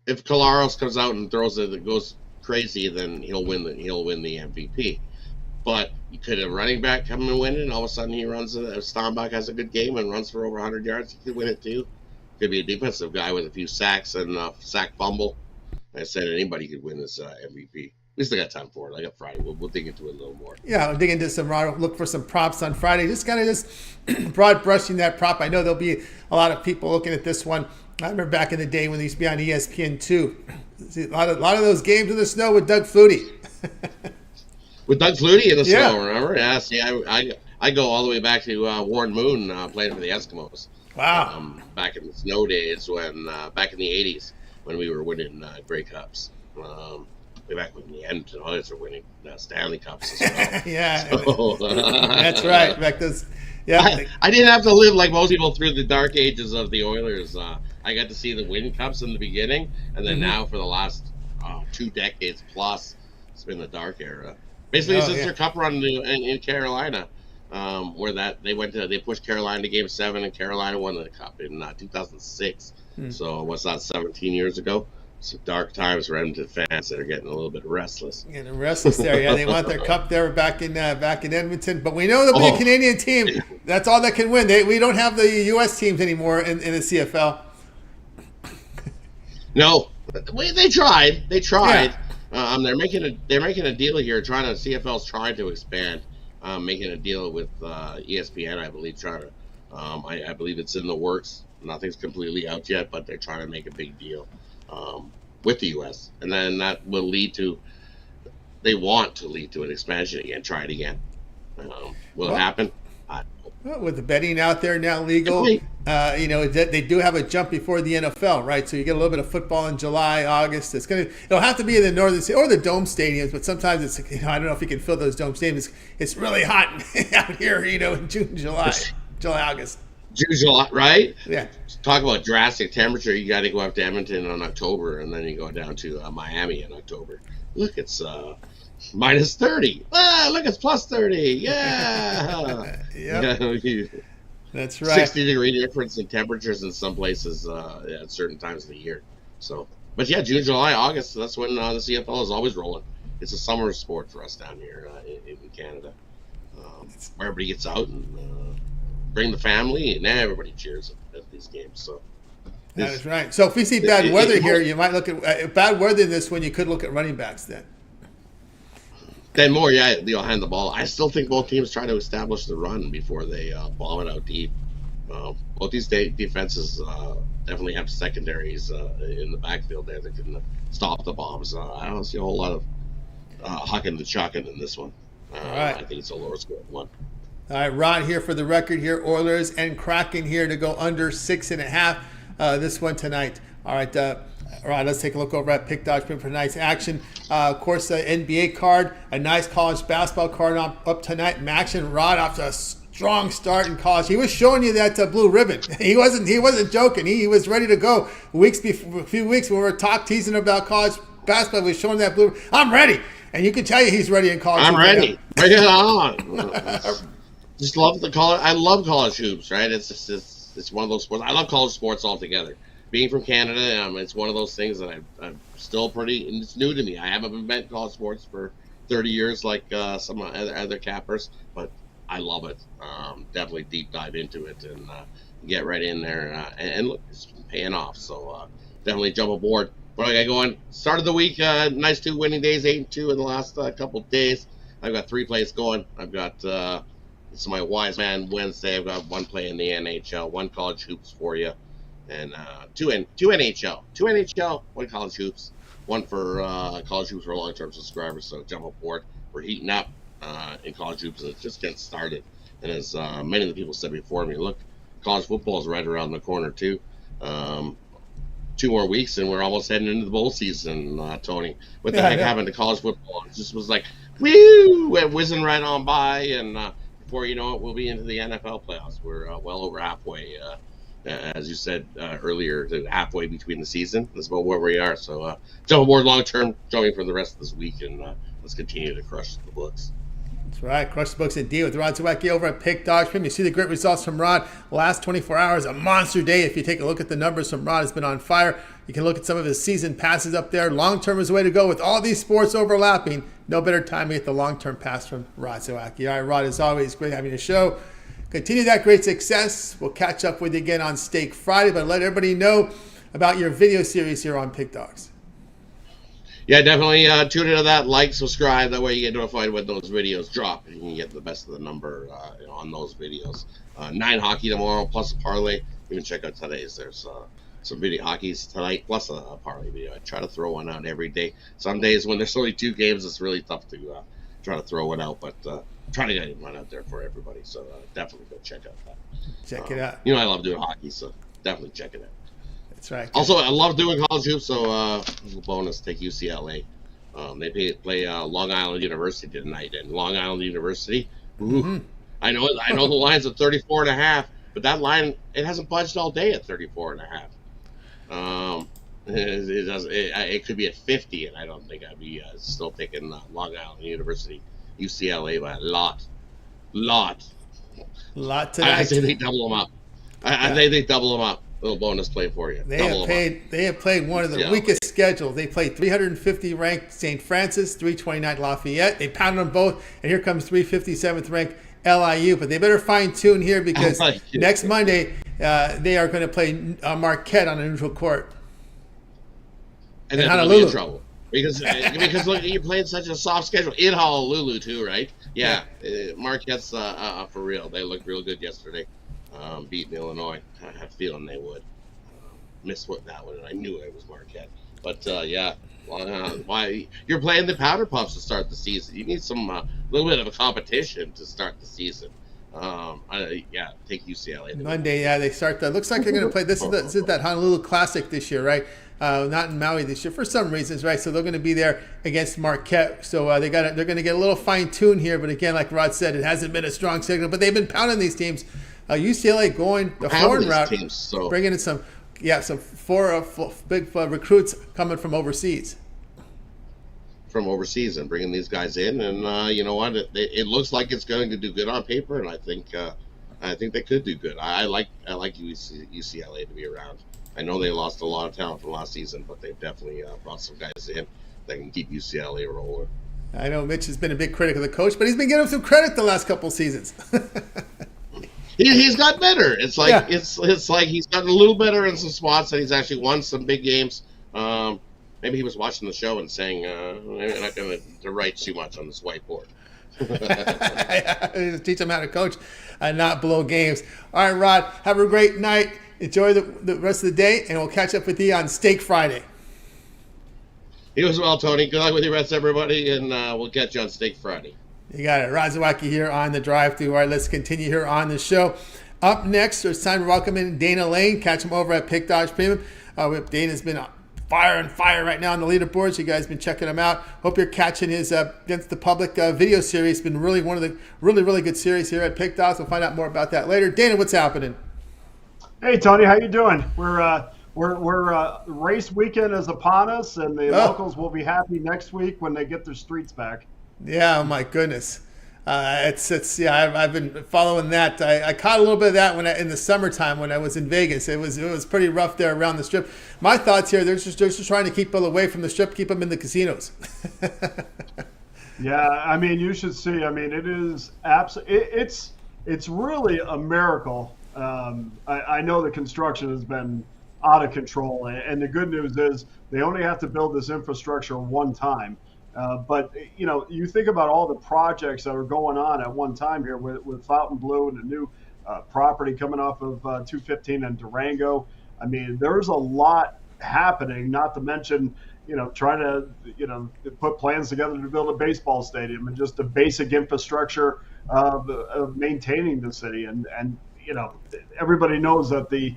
Kolaros comes out and throws it that goes crazy, then he'll win the MVP. But you could have running back come and win it, and all of a sudden he runs. Steinbach has a good game and runs for over 100 yards. He could win it too. Could be a defensive guy with a few sacks and a sack fumble. I said anybody could win this MVP. We still got time for it. I got Friday. We'll dig into it a little more. Yeah, I'll dig into some look for some props on Friday. Just kind of broad brushing that prop. I know there'll be a lot of people looking at this one. I remember back in the day when they used to be on ESPN2. A lot of those games in the snow with Doug Flutie. With Doug Flutie in the snow, remember? Yeah, see, I go all the way back to Warren Moon playing for the Eskimos. Wow. Back in the snow days back in the 80s when we were winning Grey Cups. Way back when the Edmonton Oilers were winning Stanley Cups as well. Yeah. So, that's right. Back those, yeah. I didn't have to live like most people through the dark ages of the Oilers. I got to see the win cups in the beginning, and then now for the last 2 decades plus, it's been the dark era. Basically, since their cup run in Carolina, where they pushed Carolina to Game 7, and Carolina won the cup in 2006. So what's that? 17 years ago. Some dark times for Edmonton fans that are getting a little bit restless. Getting restless there. Yeah, they want their cup there back in Edmonton. But we know there'll be a Canadian team. That's all that can win. We don't have the U.S. teams anymore in the CFL. No, they tried. Yeah. They're making a deal here. CFL's trying to expand, making a deal with ESPN. I believe I believe it's in the works. Nothing's completely out yet, but they're trying to make a big deal with the U.S. And then that will they want to lead to an expansion again. Try it again. Will it happen? With the betting out there now legal, they do have a jump before the NFL, right? So you get a little bit of football in July, August. It'll have to be in the northern or the dome stadiums, but sometimes it's I don't know if you can fill those dome stadiums. It's really hot out here, in June, July, August. June, July, right? Yeah. Talk about drastic temperature. You got to go up to Edmonton in October, and then you go down to Miami in October. Look, it's minus 30. Look, it's plus 30. Yeah. Yep. That's right. 60-degree difference in temperatures in some places at certain times of the year. So, but yeah, June, July, August. That's when the CFL is always rolling. It's a summer sport for us down here in Canada, where everybody gets out and bring the family, and everybody cheers at these games. So that is right. So if we see bad weather here, you might look at bad weather in this one. You could look at running backs then. Then more, they'll hand the ball. I still think both teams try to establish the run before they bomb it out deep. Both these defenses definitely have secondaries in the backfield there that can stop the bombs. I don't see a whole lot of hucking and chucking in this one. Right. I think it's a lower scoring one. All right, Ron here for the record here. Oilers and Kraken here to go under 6.5 this one tonight. All right, Ron, let's take a look over at Pick Dodge Print for tonight's action. Of course, the NBA card, a nice college basketball card up tonight. Max and Rod off to a strong start in college. He was showing you that blue ribbon. He wasn't joking. He was ready to go. A few weeks when we were teasing about college basketball, we were showing that blue. I'm ready, and you can tell you he's ready in college. I'm ready. Bring it on. Just love the college. I love college hoops, right? It's one of those sports. I love college sports altogether. Being from Canada, it's one of those things that I'm still pretty, and it's new to me. I haven't been betting college sports for 30 years like some other cappers, but I love it. Definitely deep dive into it and get right in there. And look, it's paying off. So definitely jump aboard. What do I got going? Start of the week, nice 2 winning days, 8-2 in the last couple of days. I've got 3 plays going. I've got it's my Wise Man Wednesday. I've got 1 play in the NHL, 1 college hoops for you, and 2 NHL, 2 NHL, 1 college hoops, 1 for college hoops for long-term subscribers. So jump aboard. We're heating up in college hoops, and it's just getting started. And as many of the people said before me, look, college football is right around the corner too. 2 more weeks, and we're almost heading into the bowl season, Tony. What the heck happened to college football? It just was like, woo, went whizzing right on by, and before you know it, we'll be into the NFL playoffs. We're well over halfway, as you said earlier, halfway between the season. That's about where we are. So jump aboard long term, join me for the rest of this week, and let's continue to crush the books. That's right. Crush the books indeed with Rod Zawacky over at Pick Dodge Premium. You see the great results from Rod. Last 24 hours, a monster day. If you take a look at the numbers from Rod, has been on fire. You can look at some of his season passes up there. Long-term is the way to go with all these sports overlapping. No better time to get the long-term pass from Rod Zawacky. All right, Rod, as always, great having the show. Continue that great success. We'll catch up with you again on Steak Friday, but let everybody know about your video series here on Pick Dogs. Yeah, definitely tune into that. Like, subscribe. That way you get notified when those videos drop. And you can get the best of the number on those videos. 9 hockey tomorrow, plus a parlay. You can check out today's. There's some video hockeys tonight, plus a parlay video. I try to throw one out every day. Some days when there's only 2 games, it's really tough to try to throw one out. But trying to get one out there for everybody. So definitely go check out that. Check it out. You know I love doing hockey, so definitely check it out. That's right. Also, I love doing college hoops, so a little bonus, take UCLA. They play Long Island University tonight, and Long Island University, I know the line's at 34.5, but that line, it hasn't budged all day at 34.5. It could be at 50, and I don't think I'd be still taking Long Island University, UCLA by a lot. Lot tonight. I say they double them up. I think they double them up. Little bonus play for you. They have played one of the weakest schedules. They played 350 ranked St. Francis, 329 Lafayette. They pounded them both, and here comes 357th ranked LIU. But they better fine tune here because next Monday they are going to play Marquette on a neutral court. And then Honolulu in trouble because look, you're playing such a soft schedule in Honolulu too, right? Yeah. Marquette's for real. They looked real good yesterday. Beating Illinois. I had a feeling they would. Missed that one, and I knew it was Marquette. But why you're playing the Powder Puffs to start the season? You need some little bit of a competition to start the season. Take UCLA Monday. Yeah, they start. Looks like they're going to play. This is that Honolulu Classic this year, right? Not in Maui this year for some reasons, right? So they're going to be there against Marquette. So they're going to get a little fine tune here. But again, like Rod said, it hasn't been a strong signal. But they've been pounding these teams. UCLA going the foreign route, bringing in some big recruits coming from overseas. And bringing these guys in, and you know what? It looks like it's going to do good on paper, and I think they could do good. I like UCLA to be around. I know they lost a lot of talent from last season, but they've definitely brought some guys in that can keep UCLA rolling. I know Mitch has been a big critic of the coach, but he's been giving him some credit the last couple seasons. He's got better. It's like it's like he's gotten a little better in some spots, and he's actually won some big games. Maybe he was watching the show and saying, "I'm not going to write too much on this whiteboard." Teach him how to coach and not blow games. All right, Rod. Have a great night. Enjoy the rest of the day, and we'll catch up with you on Steak Friday. You as well, Tony. Good luck with your rest, everybody, and we'll catch you on Steak Friday. You got it. Rod Zawacky here on the drive-thru. All right, let's continue here on the show. Up next, it's time to welcome in Dana Lane. Catch him over at Pick Dodge Premium. Dana's been fire right now on the leaderboards. You guys been checking him out. Hope you're catching his Against the Public video series. It's been really one of the really good series here at Pick Dogs. We'll find out more about that later. Dana, what's happening? Hey, Tony. How you doing? We're race weekend is upon us, and the locals will be happy next week when they get their streets back. Yeah, oh my goodness. I've been following that. I caught a little bit of that in the summertime when I was in Vegas. It was pretty rough there around the strip. My thoughts here, they're just trying to keep people away from the strip, keep them in the casinos. Yeah, I mean, you should see. I mean, it is it's really a miracle. I know the construction has been out of control, and the good news is they only have to build this infrastructure one time. But, you know, you think about all the projects that are going on at one time here with Fontainebleau and the new property coming off of 215 and Durango. I mean, there's a lot happening, not to mention, you know, trying to, you know, put plans together to build a baseball stadium and just the basic infrastructure of maintaining the city. And, you know, everybody knows that the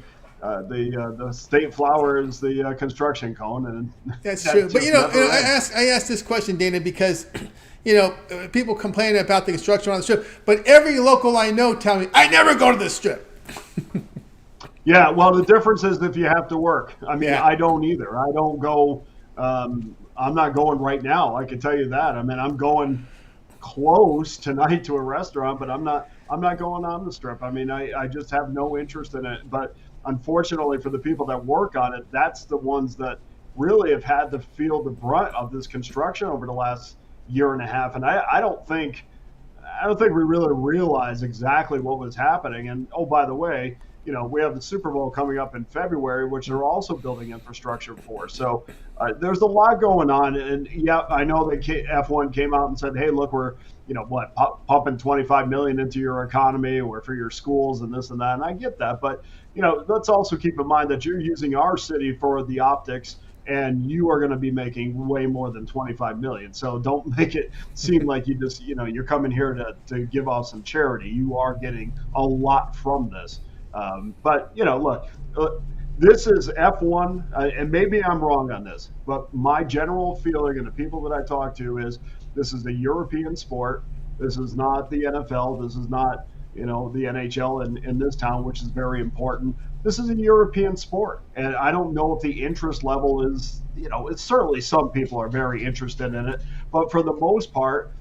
state flower is the construction cone, and that's true. But you know, I asked this question, Dana, because you know people complain about the construction on the strip, but every local I know tell me I never go to the strip. Yeah, well, the difference is if you have to work. I mean, I don't either. I don't go. I'm not going right now. I can tell you that. I mean, I'm going close tonight to a restaurant, but I'm not going on the Strip. I mean, I just have no interest in it. But unfortunately for the people that work on it, that's the ones that really have had to feel the brunt of this construction over the last year and a half. And I don't think we really realize exactly what was happening. And oh, by the way, we have the Super Bowl coming up in February, which they're also building infrastructure for. So there's a lot going on. And yeah, I know that F1 came out and said, hey, look, we're, pumping $25 million into your economy or for your schools and this and that. And I get that. But, let's also keep in mind that you're using our city for the optics, and you are going to be making way more than $25 million. So don't make it seem like you just, you're coming here to give off some charity. You are getting a lot from this. But, look, this is F1, and maybe I'm wrong on this, but my general feeling and the people that I talk to is this is a European sport. This is not the NFL. This is not, the NHL in this town, which is very important. This is a European sport. And I don't know if the interest level is, it's certainly some people are very interested in it. But for the most part,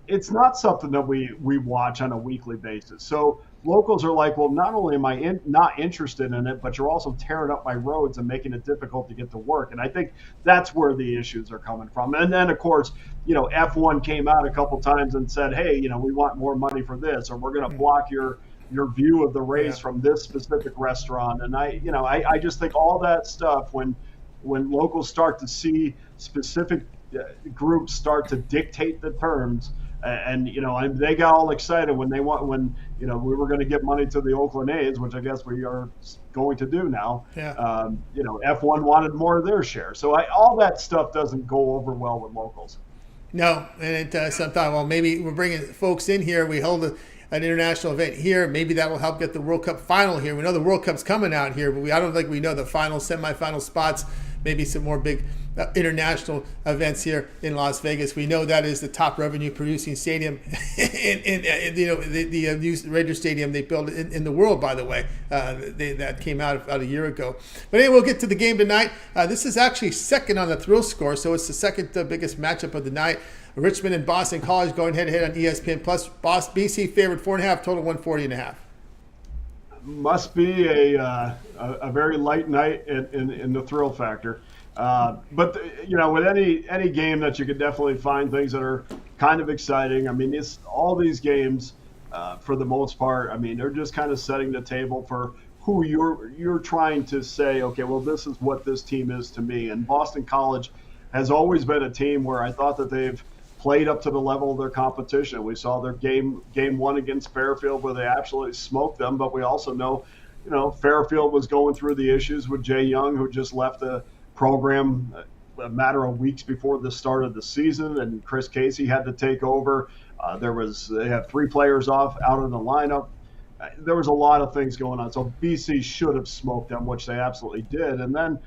it's not something that we watch on a weekly basis. So locals are like, well, not only am I not interested in it, but you're also tearing up my roads and making it difficult to get to work. And I think that's where the issues are coming from. And then, of course, F1 came out a couple times and said, hey, we want more money for this, or we're going to block your view of the race from this specific restaurant. And I just think all that stuff, when locals start to see specific groups start to dictate the terms, and they got all excited when we were going to give money to the Oakland A's, which I guess we are going to do now. Yeah. F1 wanted more of their share, so all that stuff doesn't go over well with locals. No, and sometimes, well, maybe we're bringing folks in here. We hold an international event here. Maybe that will help get the World Cup final here. We know the World Cup's coming out here, but I don't think we know the final, semifinal spots. Maybe some more big international events here in Las Vegas. We know that is the top revenue producing stadium in the new Raiders Stadium they built in the world, by the way. That came out about a year ago. But anyway, we'll get to the game tonight. This is actually second on the Thrill score, so it's the second biggest matchup of the night. Richmond and Boston College going head-to-head on ESPN+. BC favored 4.5, total 140.5. Must be a very light night in the thrill factor. But with any game that you could definitely find things that are kind of exciting. I mean, all these games, for the most part, I mean, they're just kind of setting the table for who you're trying to say, okay, well, this is what this team is to me. And Boston College has always been a team where I thought that they've played up to the level of their competition. We saw their game one against Fairfield where they absolutely smoked them, but we also know, Fairfield was going through the issues with Jay Young, who just left the program a matter of weeks before the start of the season, and Chris Casey had to take over. They had 3 players out of the lineup. There was a lot of things going on. So BC should have smoked them, which they absolutely did. And then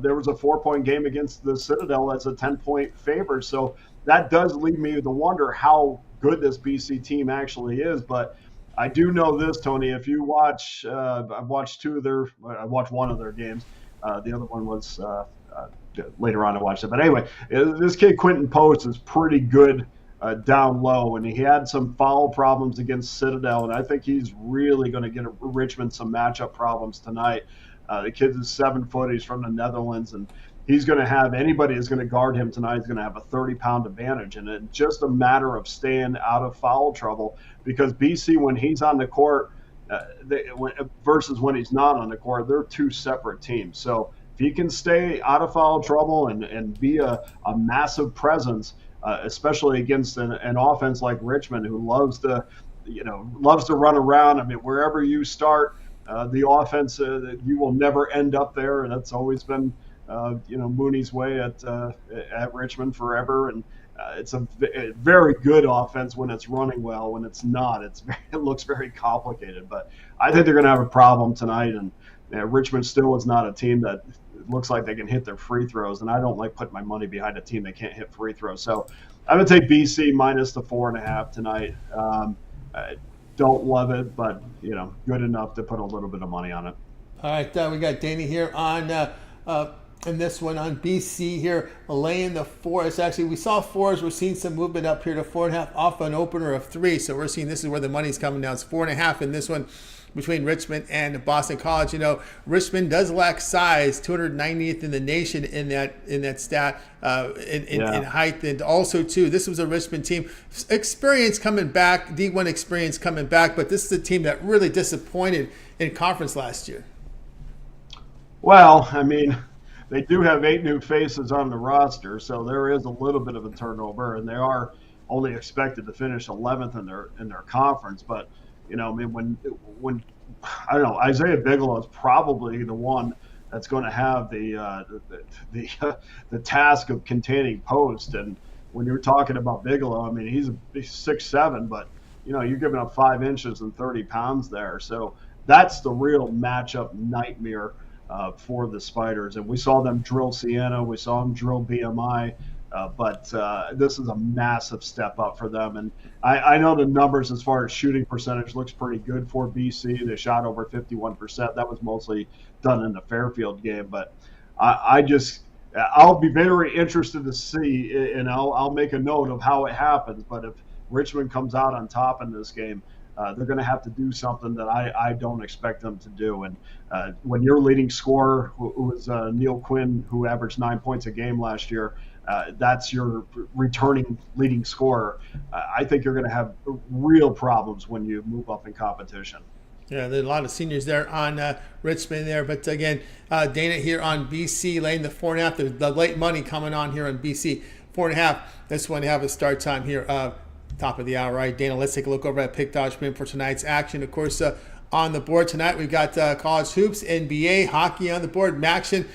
there was a 4-point game against the Citadel as a 10-point favorite. So that does lead me to wonder how good this BC team actually is. But I do know this, Tony. If you watch, I've watched I watched one of their games. The other one was later on I watched it. But anyway, this kid Quentin Post is pretty good down low, and he had some foul problems against Citadel, and I think he's really going to get Richmond some matchup problems tonight. The kid is 7 foot. He's from the Netherlands, and he's going to have anybody that's going to guard him tonight is going to have a 30-pound advantage, and it's just a matter of staying out of foul trouble because BC, when he's on the court versus when he's not on the court, they're 2 separate teams. So if he can stay out of foul trouble and be a massive presence, especially against an offense like Richmond, who loves to run around. I mean, wherever you start, the offense, you will never end up there, and that's always been Mooney's way at Richmond forever. And it's a very good offense when it's running well. When it's not, it looks very complicated. But I think they're going to have a problem tonight. And Richmond still is not a team that looks like they can hit their free throws. And I don't like putting my money behind a team that can't hit free throws. So I'm going to take BC minus the 4.5 tonight. I don't love it, but good enough to put a little bit of money on it. All right, we got Danny here on And this one on BC here, laying the 4. It's actually, we saw 4s. We're seeing some movement up here to 4.5 off an opener of 3. So we're seeing this is where the money's coming down. It's 4.5 in this one between Richmond and Boston College. You know, Richmond does lack size, 290th in the nation in that stat, in height. And also, too, this was a Richmond team. Experience coming back, D1 experience coming back, but this is a team that really disappointed in conference last year. Well, I mean, they do have 8 new faces on the roster, so there is a little bit of a turnover, and they are only expected to finish 11th in their conference. But you know, I mean, when I don't know, Isaiah Bigelow is probably the one that's going to have the task of containing post. And when you're talking about Bigelow, I mean, he's 6'7", but you know, you're giving up 5 inches and 30 pounds there. So that's the real matchup nightmare for the Spiders. And we saw them drill Siena, we saw them drill BMI, but this is a massive step up for them. And I know the numbers as far as shooting percentage looks pretty good for BC. They shot over 51%. That was mostly done in the Fairfield game. But I'll be very interested to see, and I'll make a note of how it happens. But if Richmond comes out on top in this game, they're going to have to do something that I don't expect them to do. And when your leading scorer, who was Neil Quinn, who averaged 9 points a game last year, that's your returning leading scorer, I think you're going to have real problems when you move up in competition. Yeah, there's a lot of seniors there on Richmond there. But again, Dana here on BC laying the 4.5. There's the late money coming on here on BC. 4.5. This one have a start time here. Top of the hour, right? Dana, let's take a look over at Pick Dodge Premium for tonight's action. Of course, on the board tonight, we've got college hoops, NBA, hockey on the board, action.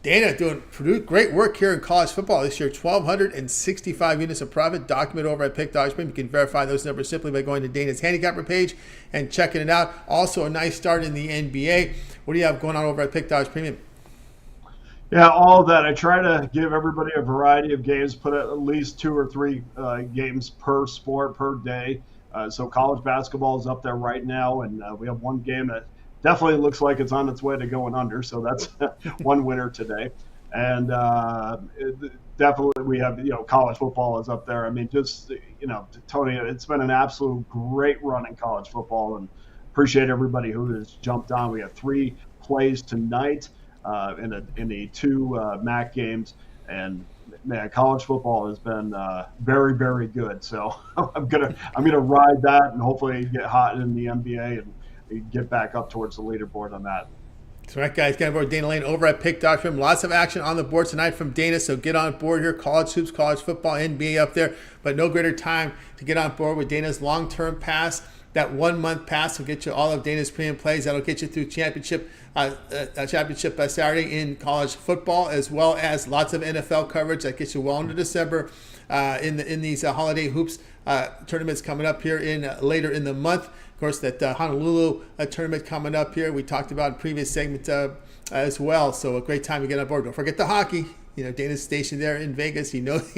Dana doing great work here in college football this year. 1,265 units of profit documented over at Pick Dodge Premium. You can verify those numbers simply by going to Dana's handicapper page and checking it out. Also, a nice start in the NBA. What do you have going on over at Pick Dodge Premium? Yeah, all of that. I try to give everybody a variety of games, put at least 2 or 3 games per sport per day. So college basketball is up there right now, and we have one game that definitely looks like it's on its way to going under. So that's one winner today. And definitely we have, college football is up there. I mean, just, Tony, it's been an absolute great run in college football, and appreciate everybody who has jumped on. We have 3 plays tonight. In the 2 MAC games, and man, college football has been very, very good. So I'm gonna ride that and hopefully get hot in the NBA and get back up towards the leaderboard on that. That's right, guys. Get on board Dana Lane over at Pick Dodge Premium. Lots of action on the board tonight from Dana, so get on board here. College hoops, college football, NBA up there, but no greater time to get on board with Dana's long-term pass. That 1-month pass will get you all of Dana's premium plays. That'll get you through championship Saturday in college football, as well as lots of NFL coverage that gets you well into December in these holiday hoops tournaments coming up here later in the month. Of course, that Honolulu tournament coming up here. We talked about in previous segment as well. So a great time to get on board. Don't forget the hockey. Dana's stationed there in Vegas. He knows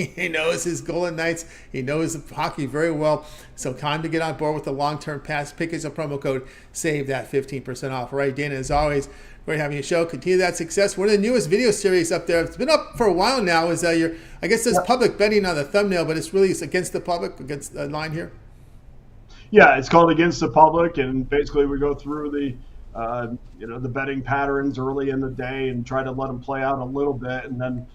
his Golden Knights. He knows hockey very well. So time to get on board with the long-term pass. Pick as a promo code. Save that 15% off. All right, Dana, as always, great having a show. Continue that success. One of the newest video series up there. It's been up for a while now. Is I guess there's public betting on the thumbnail, but it's against the public, against the line here. Yeah, it's called Against the Public, and basically we go through the the betting patterns early in the day and try to let them play out a little bit, and then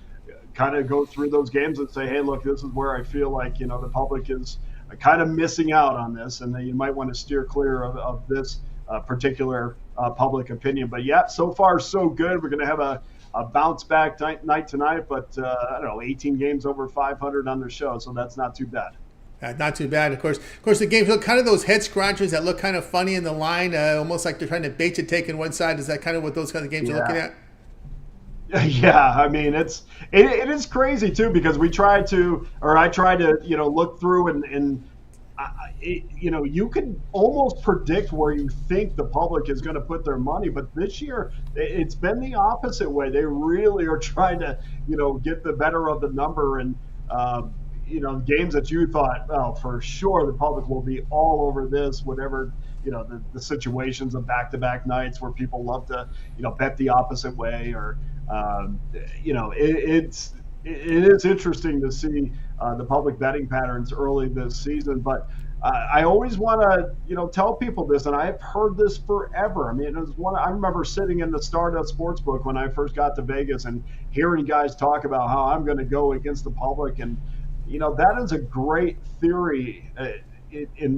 kind of go through those games and say, hey, look, this is where I feel like, the public is kind of missing out on this, and then you might want to steer clear of this particular public opinion. But yeah, so far so good. We're going to have a bounce back night tonight, but 18 games over 500 on the show, so that's not too bad. Not too bad. Of course, the games look kind of those head scratchers that look kind of funny in the line, almost like they're trying to bait you taking one side. Is that kind of what those kind of games you're looking at? Yeah, I mean, it is crazy too, because I try to look through and you can almost predict where you think the public is going to put their money, but this year it's been the opposite way. They really are trying to get the better of the number, and games that you thought, well, for sure the public will be all over this, whatever, the situations of back-to-back nights where people love to, bet the opposite way, or You know, it is interesting to see the public betting patterns early this season, but I always want to, tell people this, and I've heard this forever. I mean, it was I remember sitting in the Stardust Sportsbook when I first got to Vegas and hearing guys talk about how I'm going to go against the public, and that is a great theory,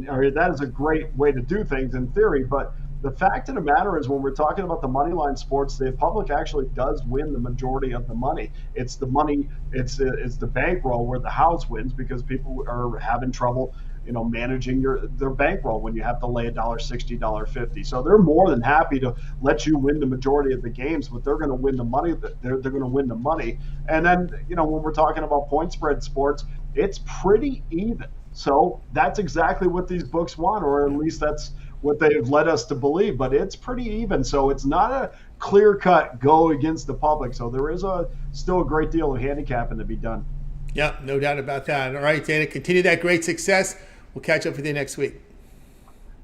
or that is a great way to do things in theory, but the fact of the matter is, when we're talking about the money line sports, the public actually does win the majority of the money. It's the money, it's the bankroll where the house wins, because people are having trouble, managing their bankroll when you have to lay $1.60, $1.50. So they're more than happy to let you win the majority of the games, but they're going to win the money. They're going to win the money. And then, when we're talking about point spread sports, it's pretty even. So that's exactly what these books want, or at least that's what they've led us to believe, but it's pretty even. So it's not a clear-cut go against the public. So there is still a great deal of handicapping to be done. Yep, no doubt about that. All right, Dana, continue that great success. We'll catch up with you next week.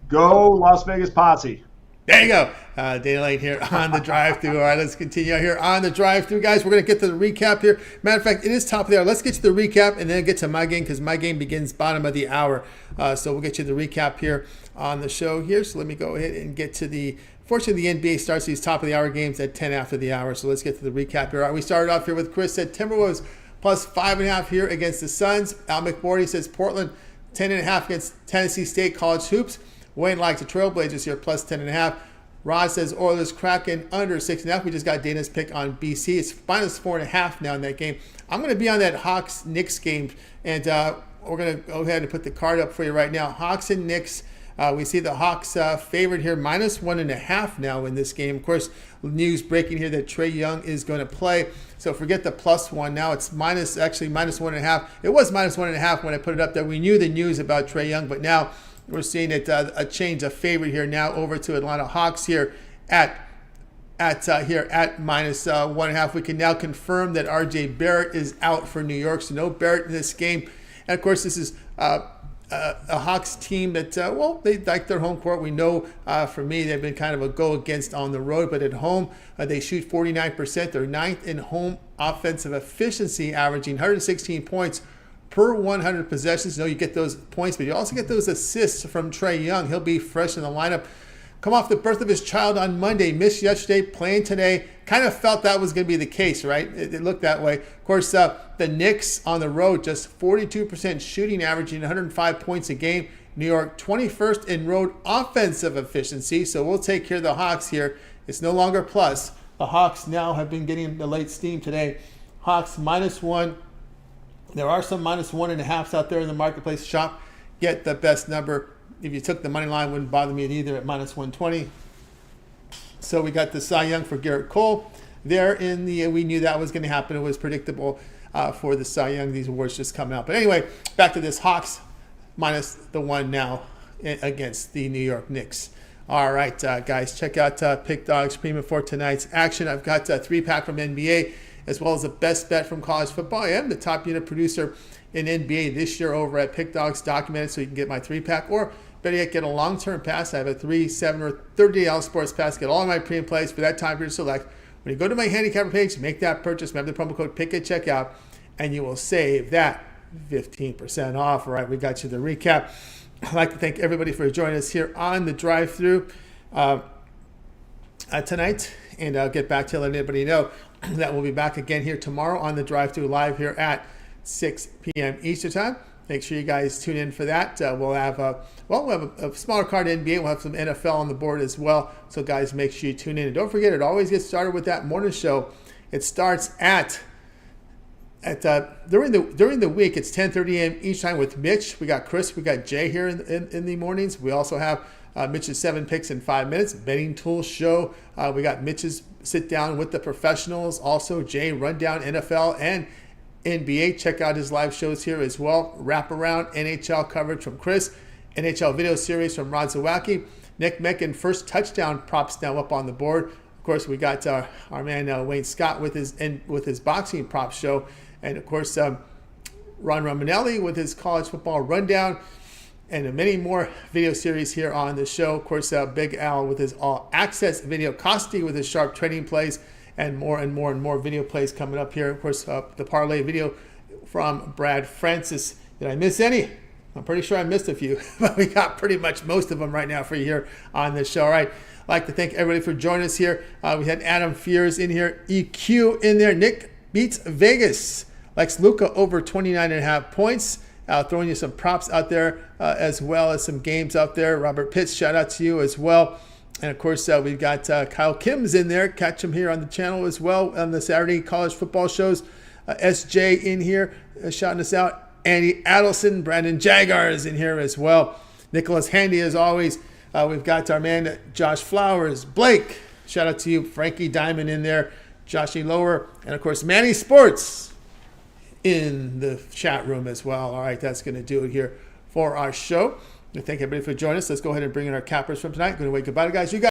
Go Las Vegas Posse. There you go. Dana Lane here on the drive-thru. All right, let's continue here on the drive-thru, guys. We're going to get to the recap here. Matter of fact, it is top of the hour. Let's get to the recap and then get to my game, because my game begins bottom of the hour. So we'll get you the recap here on the show here. So let me go ahead and get to fortunately, the NBA starts these top of the hour games at 10 after the hour. So let's get to the recap here. All right, we started off here with Chris said Timberwolves plus 5.5 here against the Suns. Al McMordie says Portland 10.5 against Tennessee State College Hoops. Wayne likes the Trailblazers here plus 10.5. Rod says Oilers Kraken under 6.5. We just got Dana's pick on BC. It's minus 4.5 now in that game. I'm going to be on that Hawks Knicks game, and we're going to go ahead and put the card up for you right now. Hawks and Knicks. We see the Hawks favored here, minus 1.5 now in this game. Of course, news breaking here that Trae Young is going to play. So forget the +1. Now it's minus 1.5. It was minus 1.5 when I put it up there. We knew the news about Trae Young, but now we're seeing it a change of favorite here now over to Atlanta Hawks here at minus 1.5. We can now confirm that RJ Barrett is out for New York, so no Barrett in this game. And of course, this is a Hawks team that, they like their home court. We know, for me, they've been kind of a go against on the road, but at home, they shoot 49%. They're ninth in home offensive efficiency, averaging 116 points per 100 possessions. You get those points, but you also get those assists from Trae Young. He'll be fresh in the lineup. Come off the birth of his child on Monday, missed yesterday, playing today. Kind of felt that was going to be the case, right? It looked that way. Of course, the Knicks on the road, just 42% shooting, averaging 105 points a game. New York, 21st in road offensive efficiency. So we'll take care of the Hawks here. It's no longer plus. The Hawks now have been getting the late steam today. Hawks -1. There are some -1.5s out there in the marketplace. Shop, get the best number. If you took the money line, wouldn't bother me either at -120. So we got the Cy Young for Garrett Cole. We knew that was going to happen. It was predictable for the Cy Young. These awards just come out. But anyway, back to this Hawks -1 now against the New York Knicks. All right, guys, check out Pick Dogs Premium for tonight's action. I've got a 3-pack from NBA, as well as the best bet from college football. I am the top unit producer in NBA this year over at Pick Dogs Documented, so you can get my 3-pack, or better yet, get a long-term pass. I have a 3, 7, or 30-day sports pass. Get all of my premium plays for that time period select. When you go to my handicapper page, make that purchase. Remember the promo code PICK at checkout, and you will save that 15% off. All right, we got you the recap. I'd like to thank everybody for joining us here on the drive-thru tonight, and I'll get back to letting everybody know that we'll be back again here tomorrow on the drive-thru live here at 6 p.m. Eastern time. Make sure you guys tune in for that. We'll have a smaller card NBA. We'll have some NFL on the board as well. So guys, make sure you tune in. And don't forget, it always gets started with that morning show. It starts during the week. It's 10:30 a.m. each time with Mitch. We got Chris. We got Jay here in the mornings. We also have Mitch's 7 picks in 5 minutes. Betting Tools show. We got Mitch's sit down with the professionals. Also Jay rundown NFL and NBA. Check out his live shows here as well. Wraparound NHL coverage from Chris. NHL video series from Rod Zawacky. Nick Meckin first touchdown props now up on the board. Of course, we got our man Wayne Scott with his boxing prop show, and of course Ron Romanelli with his college football rundown, and many more video series here on the show. Of course, Big Al with his all access video, Costi with his sharp trading plays, and more video plays coming up here. Of course, the parlay video from Brad Francis. Did I miss any? I'm pretty sure I missed a few, but we got pretty much most of them right now for you here on this show. All right. I'd like to thank everybody for joining us here. We had Adam Fears in here, EQ in there, Nick beats Vegas, Lex Luca over 29.5 points. Throwing you some props out there as well as some games out there. Robert Pitts, shout out to you as well. And of course, we've got Kyle Kim's in there. Catch him here on the channel as well on the Saturday college football shows. SJ in here shouting us out. Andy Adelson, Brandon Jagar is in here as well. Nicholas Handy as always. We've got our man Josh Flowers. Blake, shout out to you. Frankie Diamond in there. Joshy Lower. And of course, Manny Sports in the chat room as well. All right, that's going to do it here for our show. I thank everybody for joining us. Let's go ahead and bring in our cappers from tonight. Going to wait goodbye to guys. You guys.